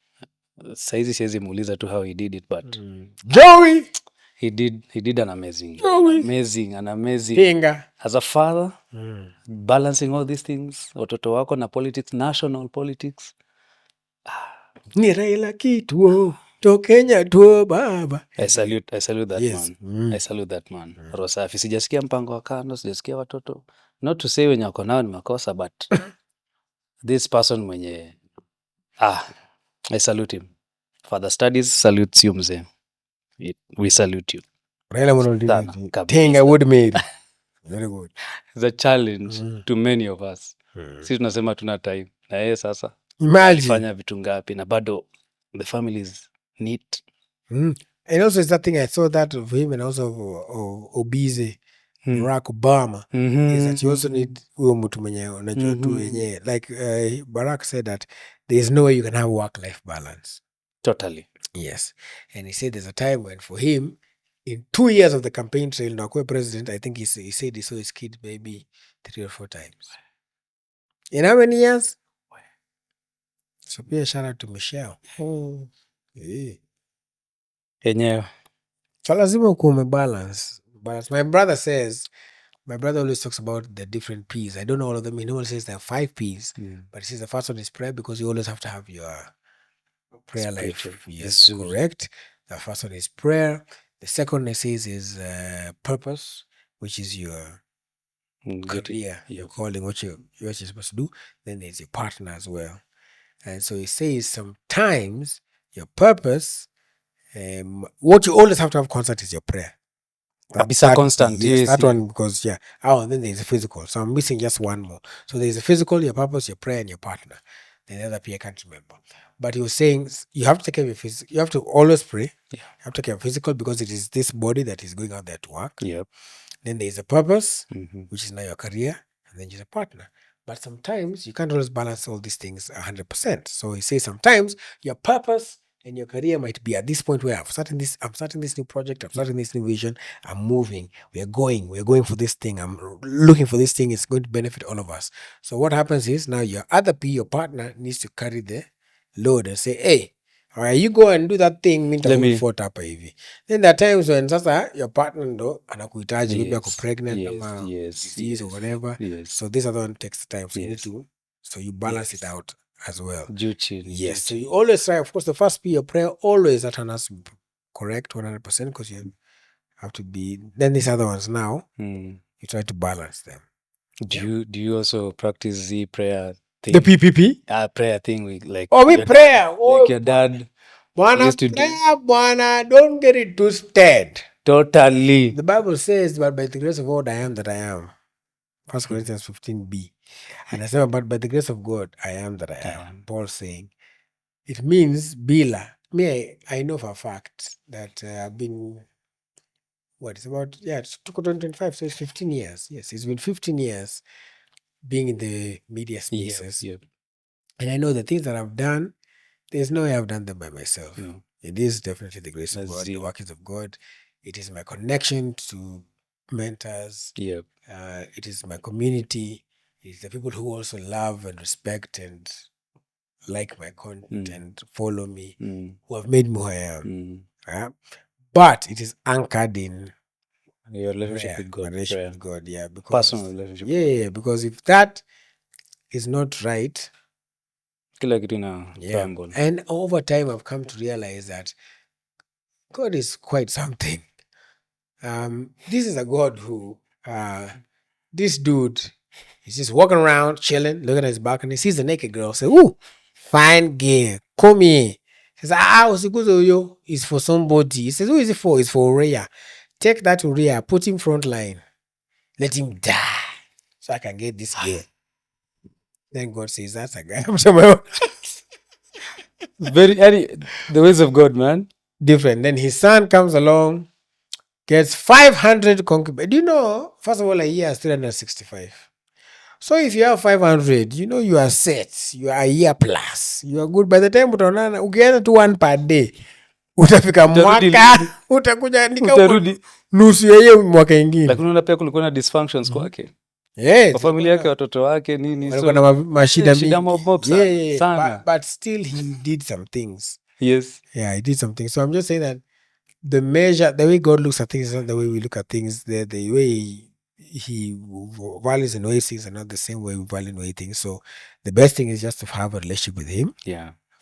Saizi siwezi muuliza tu how he did it, but Joey! He did an amazing Finger. As a father, balancing all these things, watoto wako na politics, national politics. Ni Raila kituo, to Kenya tuo baba. I salute that man. I salute that man. Rosafi, sijasikia mpango wa kando, sijasikia watoto. Not to say wenye wako nao ni makosa, but this person mwenye, I salute him. Father Studies salutes you mzee. We salute you. Raila Monolini. Tenga Woodmade. Very good. It's a challenge to many of us. Sisi tunasema tuna time. Na yeye sasa. Imagine. Fanya vitu ngapi na bado the family is neat. And also it's that thing I saw that of him and also of Obize, Barack Obama, is that you also need huyo mtu mwenye unajua tu yenyewe. Like Barack said that there is no way you can have work-life balance. Totally. Yes. And he said there's a time when for him, in 2 years of the campaign trail, Nakwe president, I think he said he saw his kid maybe 3 or 4 times. In how many years? So pia shout out to Michelle. Yenyewe. So lazima ukume balance. My brother always talks about the different P's. I don't know all of them. He always says there are 5 P's. But he says the first one is prayer because you always have to have your prayer life. Yes, correct. The first one is prayer. The second it says is purpose, which is your career, your calling, what you're supposed to do. Then there's your partner as well. And so it says sometimes your purpose, what you always have to have constant is your prayer. That constant. Yes, that one, because and then there's a physical. So I'm missing just one more. So there's a physical, your purpose, your prayer, and your partner. The other P I can't remember. But he was saying you have to take care of your physical. You have to always pray. Yeah. You have to take care of physical because it is this body that is going out there to work. Yep. Then there's a purpose, which is now your career, and then there's a partner. But sometimes you can't always balance all these things 100%. So he says sometimes your purpose and your career might be at this point where I'm starting this new project, I'm starting this new vision, I'm moving, we're going for this thing, I'm looking for this thing, it's going to benefit all of us. So what happens is now your partner needs to carry the load and say, hey, all right, you go and do that thing, then there are times when sasa your partner ndo anakuhitaji, maybe ako pregnant ama disease or whatever. So this other one takes time. So you need to, so you balance it out as well. Yes. So you always try, of course, the first P, your prayer, always that one has to be correct 100% because you have to be. Then these other ones now, you try to balance them. Do you also practice the prayer thing? The PPP? Prayer thing with like. Oh, we prayer. Like your dad. Bwana, don't get it twisted. Totally. The Bible says, but by the grace of God, I am that I am. 1 Corinthians 15b. And I say, but by the grace of God, I am that I am. Paul saying, it means bila. Me, I know for a fact that I've been, it's about, it's 2025, so it's 15 years. Yes, it's been 15 years being in the media spaces. Yep. And I know the things that I've done, there's no way I've done them by myself. No. It is definitely the grace of God, the workings of God. It is my connection to mentors. Yep. It is my community. It is the people who also love and respect and like my content and follow me, who have made me who I am. But it is anchored in your relationship with God. Relationship with God, because personal relationship. Yeah, because if that is not right, and over time I've come to realize that God is quite something. This is a God who this dude is just walking around chilling, looking at his balcony, sees a naked girl, say, ooh, fine girl, come here. He says, Osikuzo is for somebody. He says, who is it for? It's for Uriah. Take that Uriah, put him front line, let him die so I can get this girl. Then God says, that's a guy. The ways of God, man. Different. Then his son comes along, gets 500 concubines. Do you know, first of all, a year is 365. So if you have 500, you are set. You are a year plus. You are good. By the time ukienda to one per day, utafika mwaka, utakuja nusu ya hiyo mwaka ingine. Lakini unaona pia kulikuwa na dysfunctions kwake. Yes. Kwa familia yake, watoto wake, nini. Walikuwa na mashida mingi. Shida mob sana. But still he did some things. Yes. Yeah, he did some things. So I'm just saying that the way God looks at things is not the way we look at things. The way he values and ways things are not the same way we value and weigh things. So the best thing is just to have a relationship with him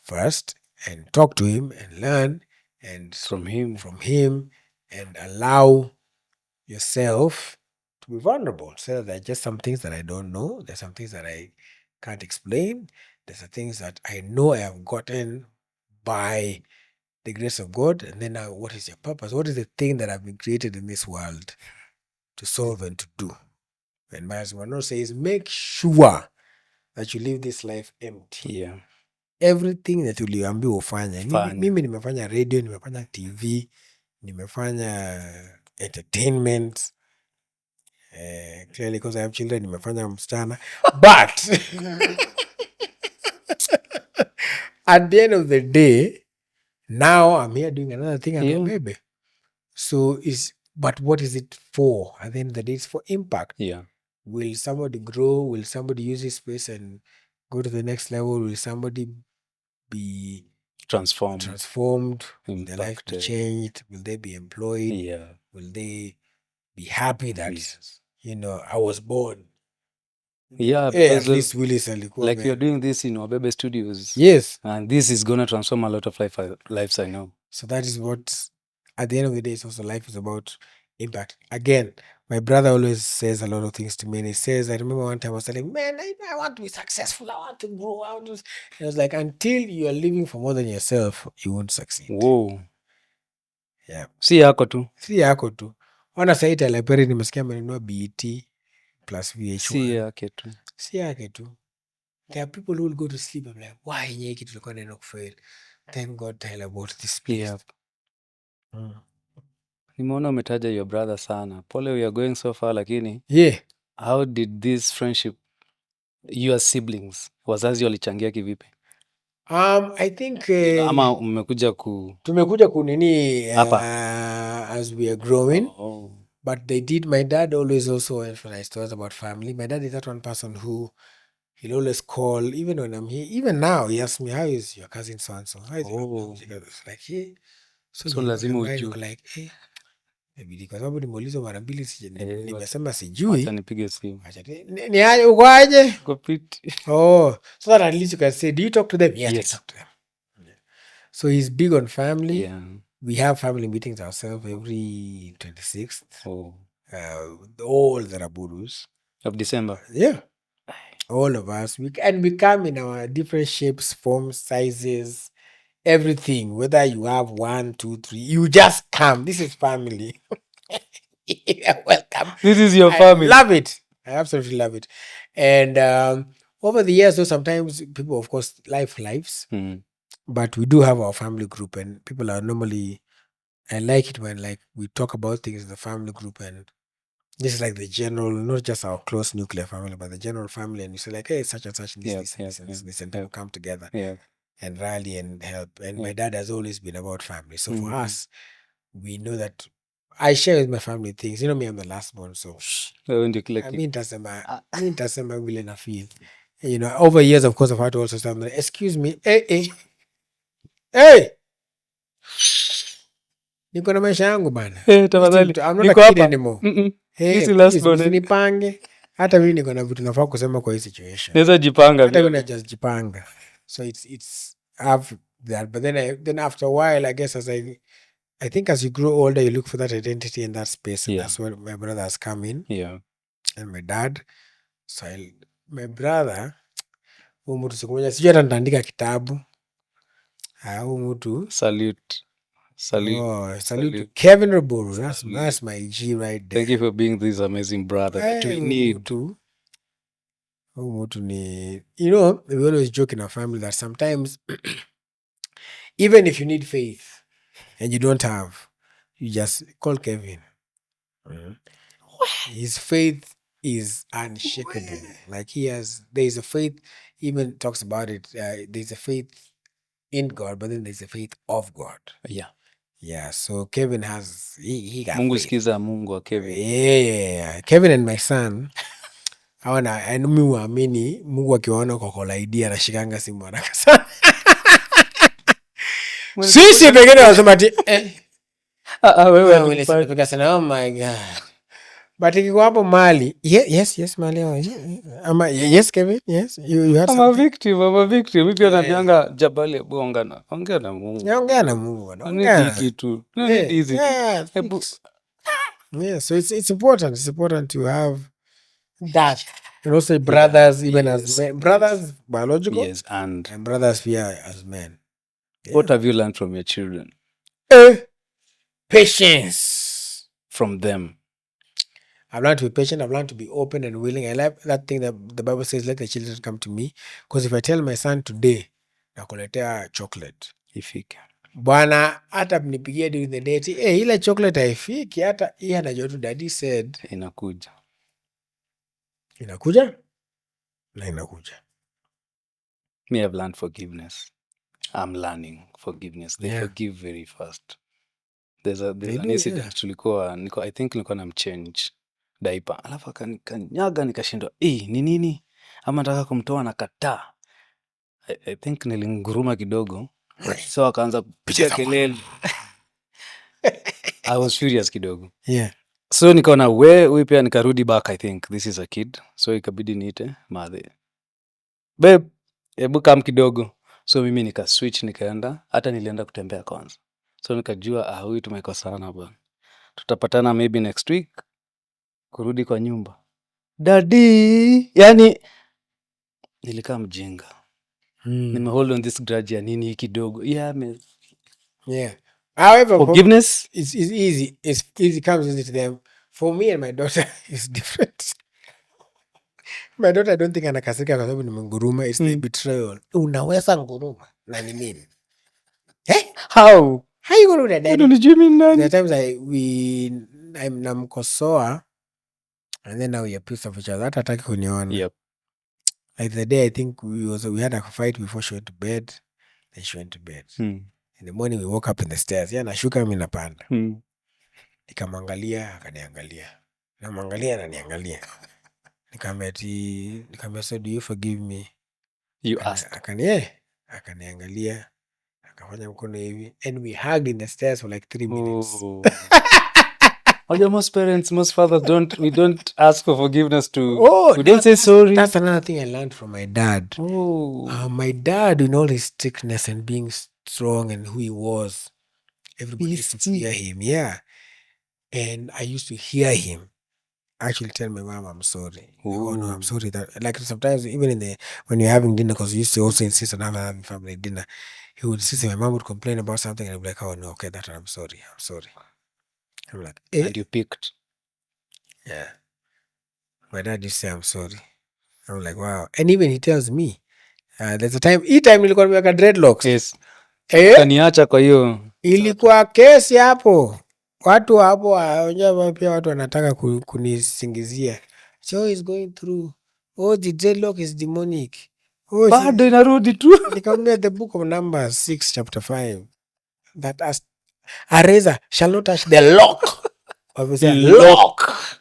first and talk to him and learn and from him and allow yourself to be vulnerable. So that there are just some things that I don't know. There's some things that I can't explain. There's some things that I know I have gotten by the grace of God. And then now, what is your purpose? What is the thing that I've been created in this world to solve and to do? And Myers Monroe says, make sure that you live this life empty. Yeah. Everything that uliambiwa ufanya. Mimi nimefanya radio, nimefanya TV, nimefanya entertainment. Clearly because I have children, nimefanya msichana. But at the end of the day, now I'm here doing another thing at Wabebe. So but what is it for? At the end of the day, it's for impact. Yeah. Will somebody grow? Will somebody use this space and go to the next level? Will somebody be transformed? Will their life be changed? Will they be employed? Yeah. Will they be happy that I was born? Yeah, at least Willis like you're doing this in Wabebe Studios. Yes. And this is going to transform a lot of lives, I know. So that is what at the end of the day, it's also life is about impact. Again, my brother always says a lot of things to me, and he says, I remember one time I was telling, man, I want to be successful. I want to grow. I want to. And I was like, until you are living for more than yourself, you won't succeed. Whoa. Yeah. Si yako tu. Si yako tu. Ona sahi Tyler Perry nimesikia amenunua BET plus VH1. Si yake tu. Si yake tu. There are people who will go to sleep and be like, why nye kitu tulikuwa naenda kufail? Thank God Tyler bought this place. Yep. Nimeona umetaja your brother sana. Pole, we are going so far, lakini yeah. How did this friendship, your siblings, wazazi walichangia kivipi? I think ama mmekuja tumekuja kunini as we are growing. But they did. My dad always also emphasized to us about family. My dad is that one person who he'll always call, even when I'm here. Even now, he asks me, how is your cousin so and so? How is like, hey. So lazima ujue. Like, hey. Kwa sababu nimeulizwa mara mbili nimesema sijui. Acha nipige simu. Ni aje uko aje? Uko fiti. So that at least you can say, do you talk to them? Yes. I talk to them. Yeah. So he's big on family. Yeah. We have family meetings ourselves every 26th. All the Raburus. Of December? Yeah. All of us. We come in our different shapes, forms, sizes, everything. Whether you have 1, 2, 3, you just come. This is family. You're welcome. This is your family. I love it. I absolutely love it. And over the years, though, sometimes people, of course, lives. But we do have our family group, and people are normally, I like it when like we talk about things in the family group, and this is like the general, not just our close nuclear family, but the general family, and you say like, hey, such and such, this, and people come together and rally and help. And my dad has always been about family. So for us, we know that I share with my family things. You know me, I'm the last born, so tasema vile na feel. You know, over years, of course, I've had to also say, excuse me, hey! Niko na maisha yangu bana. Tafadhali. I'm not a kid anymore. Nipange. Hata mimi niko na vitu nafaa kusema kwa hii situation. Naweza jipanga. Hata mimi just jipanga. So it's have that, but then after a while, I guess I think as you grow older, you look for that identity in that space, and that's where my brother has come in. Yeah. And my dad. So my brother, mtu siku moja sijui hata nitaandika kitabu. Mtu salute to Kevin Raburu. That's my G right there. Thank you for being this amazing brother that we need. You know, we always joke in our family that sometimes even if you need faith and you don't have, you just call Kevin. His faith is unshakable. Like there's a faith, even talks about it. There's a faith in God, but then there's a faith of God. Yeah. So Kevin has he got Mungu faith. Sikiza Mungu wa Kevin. Yeah. Kevin and my son. Mimi huamini Mungu akiwaona kwa call ID anashikanga simu haraka sana. Sisi pekee wanasema ati wewe unapika sana. Oh my God. But ikiko hapo mali. Yes mali. Ama yes Kevin, yes. You have I'm a victim. Mimi pia nabianga Jabali Bonga na. Ongea na Mungu. Ongea na Mungu bwana. Ongea kitu. Easy. Yeah, so it's important. It's important to have that. And also brothers, even as men. Brothers biological. Yes, and brothers here as men. Yeah. What have you learned from your children? Patience. From them. I've learned to be patient. I've learned to be open and willing. I like that thing that the Bible says, let the children come to me. Because if I tell my son today, nakuletea chocolate. Ifike. Bwana, hata mnipigie during the day, ile chocolate haifiki, hata hii anajua tu daddy said. Inakuja. Me, I've learned forgiveness. I'm learning forgiveness. They forgive very fast. There's an incident I think nilikuwa namchange diaper. Alafu akanyaga nikashindwa. Ni nini? Ama nataka kumtoa na kataa. I think nilinguruma kidogo. So akaanza kupiga kelele. I was furious kidogo. Yeah. So nikaona huyu pia nikarudi back. I think this is a kid. So ikabidi niite madhe. Babe, hebu come kidogo. So mimi nika switch nikaenda. Hata nilienda kutembea kwanza. So nikajua huyu tumekosana bwana. Tutapatana maybe next week. Kurudi kwa nyumba. Daddy, yani nilikaa mjinga. Nimehold on this grudge ya nini kidogo. Yeah, man. Yeah. However, forgiveness is easy. It's easy, comes easy to them. For me and my daughter, it's different. My daughter, I don't think anakasirika kwa sababu nimenguruma. It's the betrayal. Unaweza nguruma na ni nini? How you gonna do that, daddy? There are times I'm namkosoa and then now we are pissed off each other. Hata hataki kuniona. Yep. Like the day I think we had a fight before she went to bed. Then she went to bed. In the morning we woke up in the stairs. Yeah, nashuka mimi napanda. Nikamwangalia akaniangalia. Namwangalia ananiangalia. Nikamwambia, so do you forgive me? You asked. Akaniangalia. Akafanya mkono hivi. And we hugged in the stairs for like 3 minutes. Most parents, most fathers we don't ask for forgiveness we don't say sorry. That's another thing I learned from my dad. My dad, in all his strictness and being strong and who he was, everybody used to fear him. Yeah. And I used to hear him actually tell my mom, I'm sorry. Oh no, I'm sorry. That, like sometimes even when you're having dinner, because he used to also insist on having family dinner, he would insist, my mom would complain about something and I'd be like, oh no, okay, I'm sorry. I'm like, and you picked. Yeah. My dad used to say, I'm sorry. I'm like, wow. And even he tells me, there's a time, nilikuwa nimeweka dreadlocks. Yes. Kaniacha kwa hiyo. Ilikuwa kesi hapo. Watu hapo, pia watu wanataka kunisingizia. So he's going through. Oh, the dreadlock is demonic. Bado inarudi tu. Nikamwambia the book of Numbers 6 chapter 5. That a razor shall not touch the lock of his hair. Lock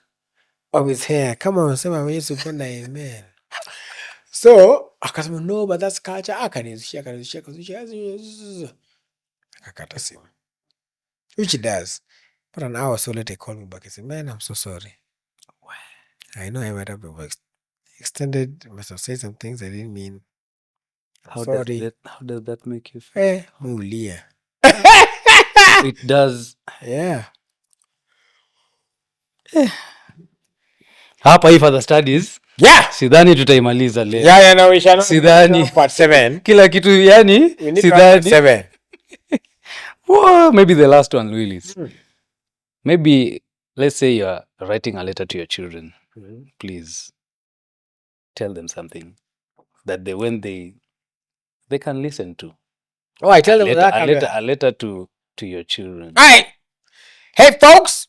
of his hair. Come on, sema Yesu penda, amen. So, akasema no, but that's culture. Akanizishia. Akakata simu. Which he does. But an hour or so later, he called me back and said, man, I'm so sorry. Wow. I know I might have extended, must have said some things I didn't mean. How does that make you feel? Mulia. It does. Yeah. Hapa hii further studies. Yeah. Sidhani tutaimaliza leo. Yeah, no, we shall not. Sidhani. Part 7. Kila kitu yani. Sidhani. 7. Whoa, maybe the last one, Willis. Maybe, let's say you're writing a letter to your children. Please tell them something that when they can listen to. Oh, I tell them a letter to your children. All right. Hey, folks.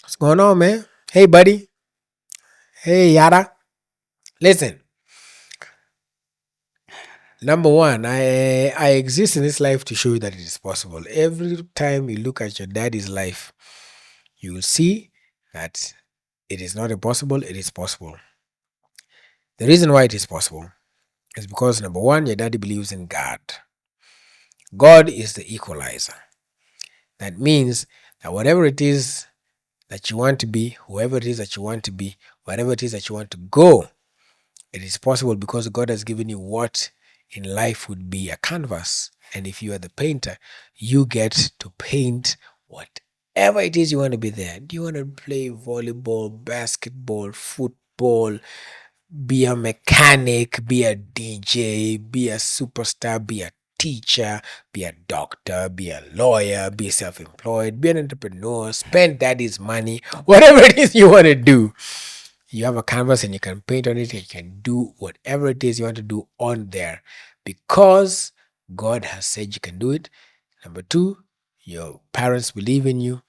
What's going on, man? Hey, buddy. Hey, Yada. Listen. Number one, I exist in this life to show you that it is possible. Every time you look at your daddy's life, you will see that it is not impossible, it is possible. The reason why it is possible is because, number one, your daddy believes in God. God is the equalizer. That means that whatever it is that you want to be, whoever it is that you want to be, whatever it is that you want to go, it is possible because God has given you what in life would be a canvas. And if you are the painter, you get to paint whatever it is you want to be there. Do you want to play volleyball, basketball, football, be a mechanic, be a DJ, be a superstar, be a teacher, be a doctor, be a lawyer, be self-employed, be an entrepreneur, spend daddy's money, whatever it is you want to do. You have a canvas and you can paint on it and you can do whatever it is you want to do on there because God has said you can do it. Number two, your parents believe in you.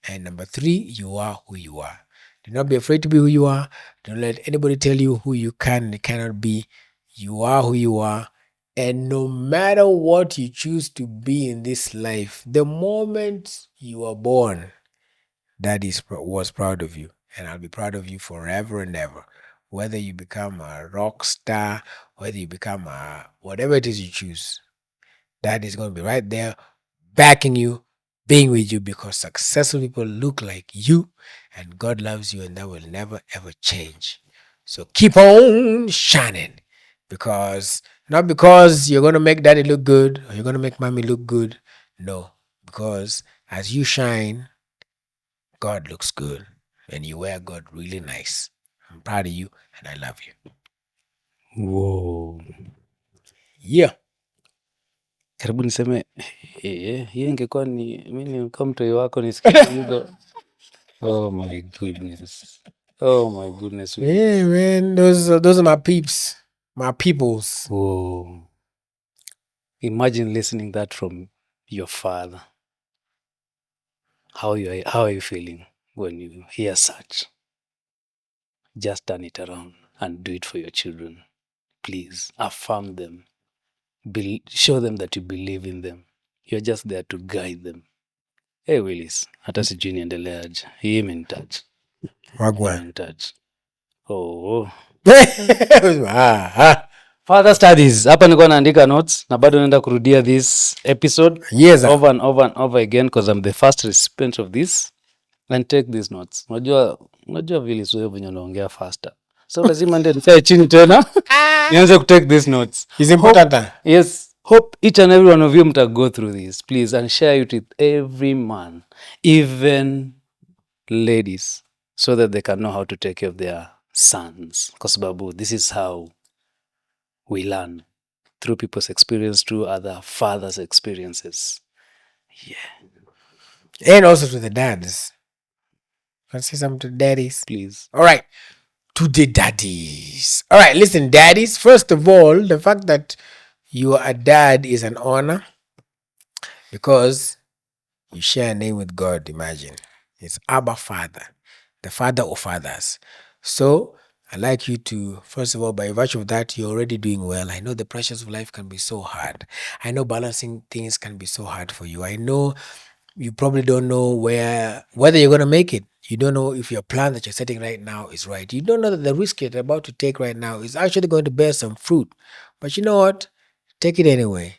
And number three, you are who you are. Do not be afraid to be who you are. Don't let anybody tell you who you can and cannot be. You are who you are. And no matter what you choose to be in this life, the moment you are born, Daddy was proud of you. And I'll be proud of you forever and ever. Whether you become a rock star, whether you become whatever it is you choose, Daddy is going to be right there backing you, being with you, because successful people look like you and God loves you, and that will never ever change. So keep on shining, because not because you're going to make daddy look good or you're going to make mommy look good. No, because as you shine, God looks good, and you wear God really nice. I'm proud of you, and I love you. Whoa. Yeah. Karibu niseme hiyo ingekuwa ni mimi kama mtoi wako nisikie hizo. Oh my goodness. Oh my goodness. Yeah, man. Those are my peeps. My peoples. Whoa. Imagine listening that from your father. How are you feeling when you hear such? Just turn it around and do it for your children. Please affirm them. Show them that you believe in them. You're just there to guide them. Hey Willis, hata sijui niendeleaje. Hii imenitouch. Wagwan. Imenitouch. Oh. Ah. Further studies. Hapa nilikuwa naandika notes na bado naenda kurudia this episode over and over again because I'm the first recipient of this, and take these notes. Unajua vile sio venye unaongea faster. So lazima ndio nikae chini tena nianze ku take these notes. Is important. Yes. Hope each and every one of you mta go through this, please, and share it with every man, even ladies, so that they can know how to take care of their sons. Because babu, this is how we learn, through people's experience, through other fathers' experiences. Yeah. And also to the dads. Can I say something to daddies? Please. All right. To the daddies. All right, listen, daddies. First of all, the fact that you are a dad is an honor because you share a name with God. Imagine. It's Abba Father, the Father of fathers. So I'd like you to, first of all, by virtue of that, you're already doing well. I know the pressures of life can be so hard. I know balancing things can be so hard for you. I know you probably don't know whether you're going to make it. You don't know if your plan that you're setting right now is right. You don't know that the risk you're about to take right now is actually going to bear some fruit. But you know what? Take it anyway.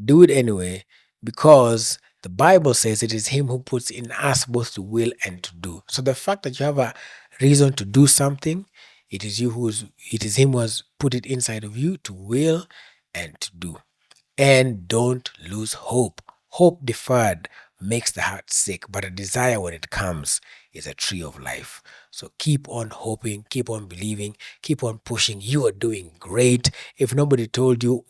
Do it anyway, because the Bible says it is Him who puts in us both to will and to do. So the fact that you have a reason to do something, it is Him who has put it inside of you to will and to do. And don't lose hope. Hope deferred makes the heart sick, but a desire when it comes is a tree of life. So keep on hoping, keep on believing, keep on pushing. You are doing great. If nobody told you,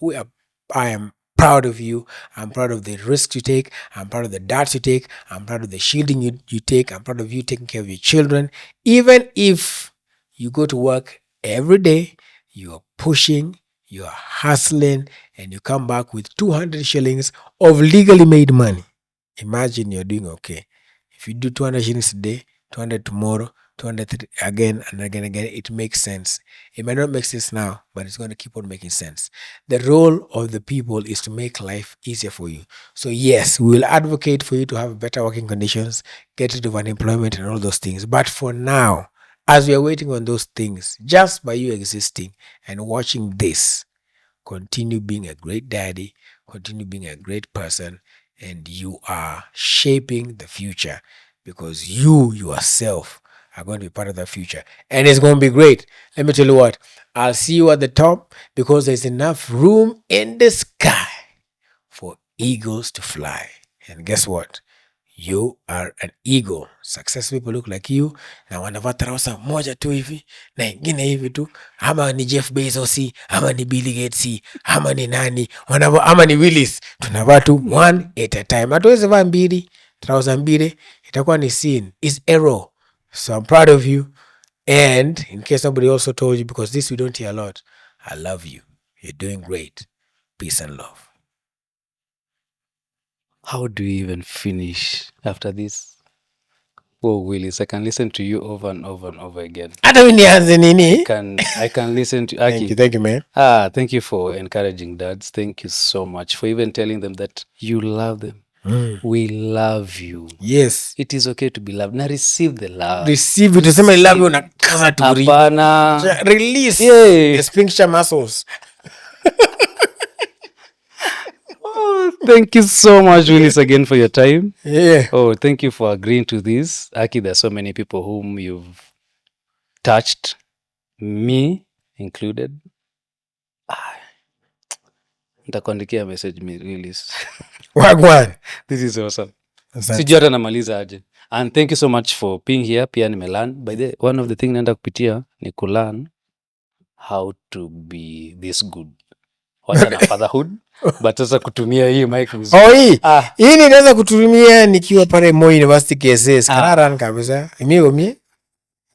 I am proud of you. I'm proud of the risks you take. I'm proud of the darts you take. I'm proud of the shielding you take. I'm proud of you taking care of your children. Even if you go to work every day, you are pushing, you are hustling, and you come back with 200 shillings of legally made money. Imagine you're doing okay. If you do 200 shillings today, 200 tomorrow, 200 again and again, it makes sense. It may not make sense now, but it's going to keep on making sense. The role of the people is to make life easier for you. So yes, we will advocate for you to have better working conditions, get rid of unemployment and all those things. But for now, as we are waiting on those things, just by you existing and watching this, continue being a great daddy, continue being a great person, and you are shaping the future, because you yourself are going to be part of that future, and it's going to be great. Let me tell you what, I'll see you at the top, because there's enough room in the sky for eagles to fly. And guess what? You are an eagle. Successful people look like you, na wanavaa trouser moja tu hivi na ingine hivi tu, ama ni Jeff Bezos, ama ni Bill Gates, ama ni nani, ama ni Willis. Tunavaa tu one at a time. Hatuwezi vaa mbili, trouser mbili, itakuwa ni sin. It's error. So I'm proud of you. And in case somebody also told you, because this we don't hear a lot, I love you. You're doing great. Peace and love. How do we even finish after this? Oh, Willis, I can listen to you over and over and over again. I can listen to Aki. Thank you, man. Thank you for encouraging dads. Thank you so much for even telling them that you love them. We love you. Yes. It is okay to be loved. Now receive the love. Receive it. Receive. Love you na kaza to release the sphincter muscles. Thank you so much, Willis, again for your time. Yeah. Oh, thank you for agreeing to this. Aki, there are so many people whom you've touched, me included. Nitakuandikia message, Willis. Wagwan. This is awesome. Sijui hata namaliza aje. And thank you so much for being here. Pia nimelearn. By the one of the thing naenda kupitia ni kulearn how to be this good. Wacha na fatherhood. But sasa kutumia hii mic vizuri. Hii ninaweza kutumia nikiwa pale Moi University KSS. Kararan kabisa. Imigo mie.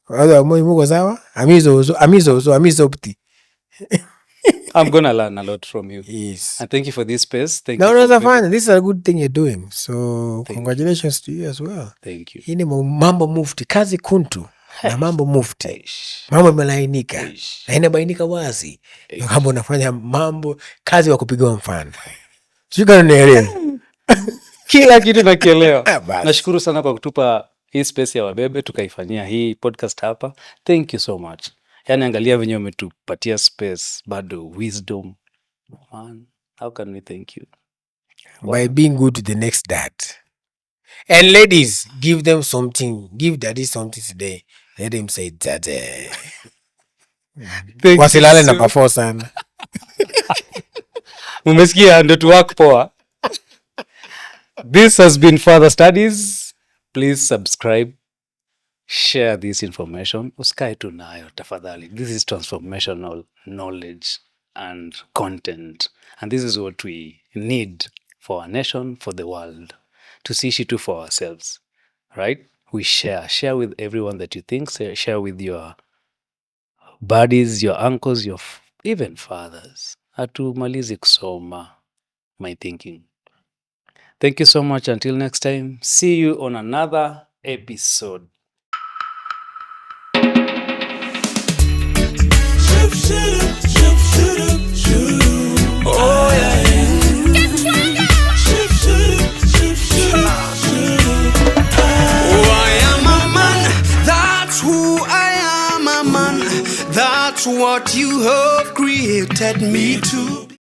Wado Moi muko sawa? Amizo pti. I'm gonna learn a lot from you. Yes. And thank you for this space. Thank you. No, that's fine. This is a good thing you're doing. So congratulations to you as well. Thank you. Hii ni mambo mufti. Kazi kuntu. Na mambo mufti. Mambo imelainika. Na inabainika wazi. Mambo unafanya mambo kazi wa kupigiwa mfano. Shuka nielewa. Kila kitu nakielewa. Nashukuru sana kwa kutupa hii space ya Wabebe tukaifanyia hii podcast hapa. Thank you so much. Yani angalia venye umetupatia space, bado wisdom. Man, how can we thank you? By being good to the next dad. And ladies, give them something. Give daddy something today. Let him say daddy. Wasilale na pafo sana. Umesikia ndo tuwak poa. This has been Father Studies. Please subscribe. Share this information. Usikae tu nayo tafadhali. This is transformational knowledge and content. And this is what we need for our nation, for the world. Tusiishi tu for ourselves. Right? We share with everyone that you think. Share with your buddies, your uncles, your even fathers. Hatumalizi kusoma. My thinking. Thank you so much. Until next time. See you on another episode. Oh yeah. I am a man. That's who I am, a man. That's what you have created me to.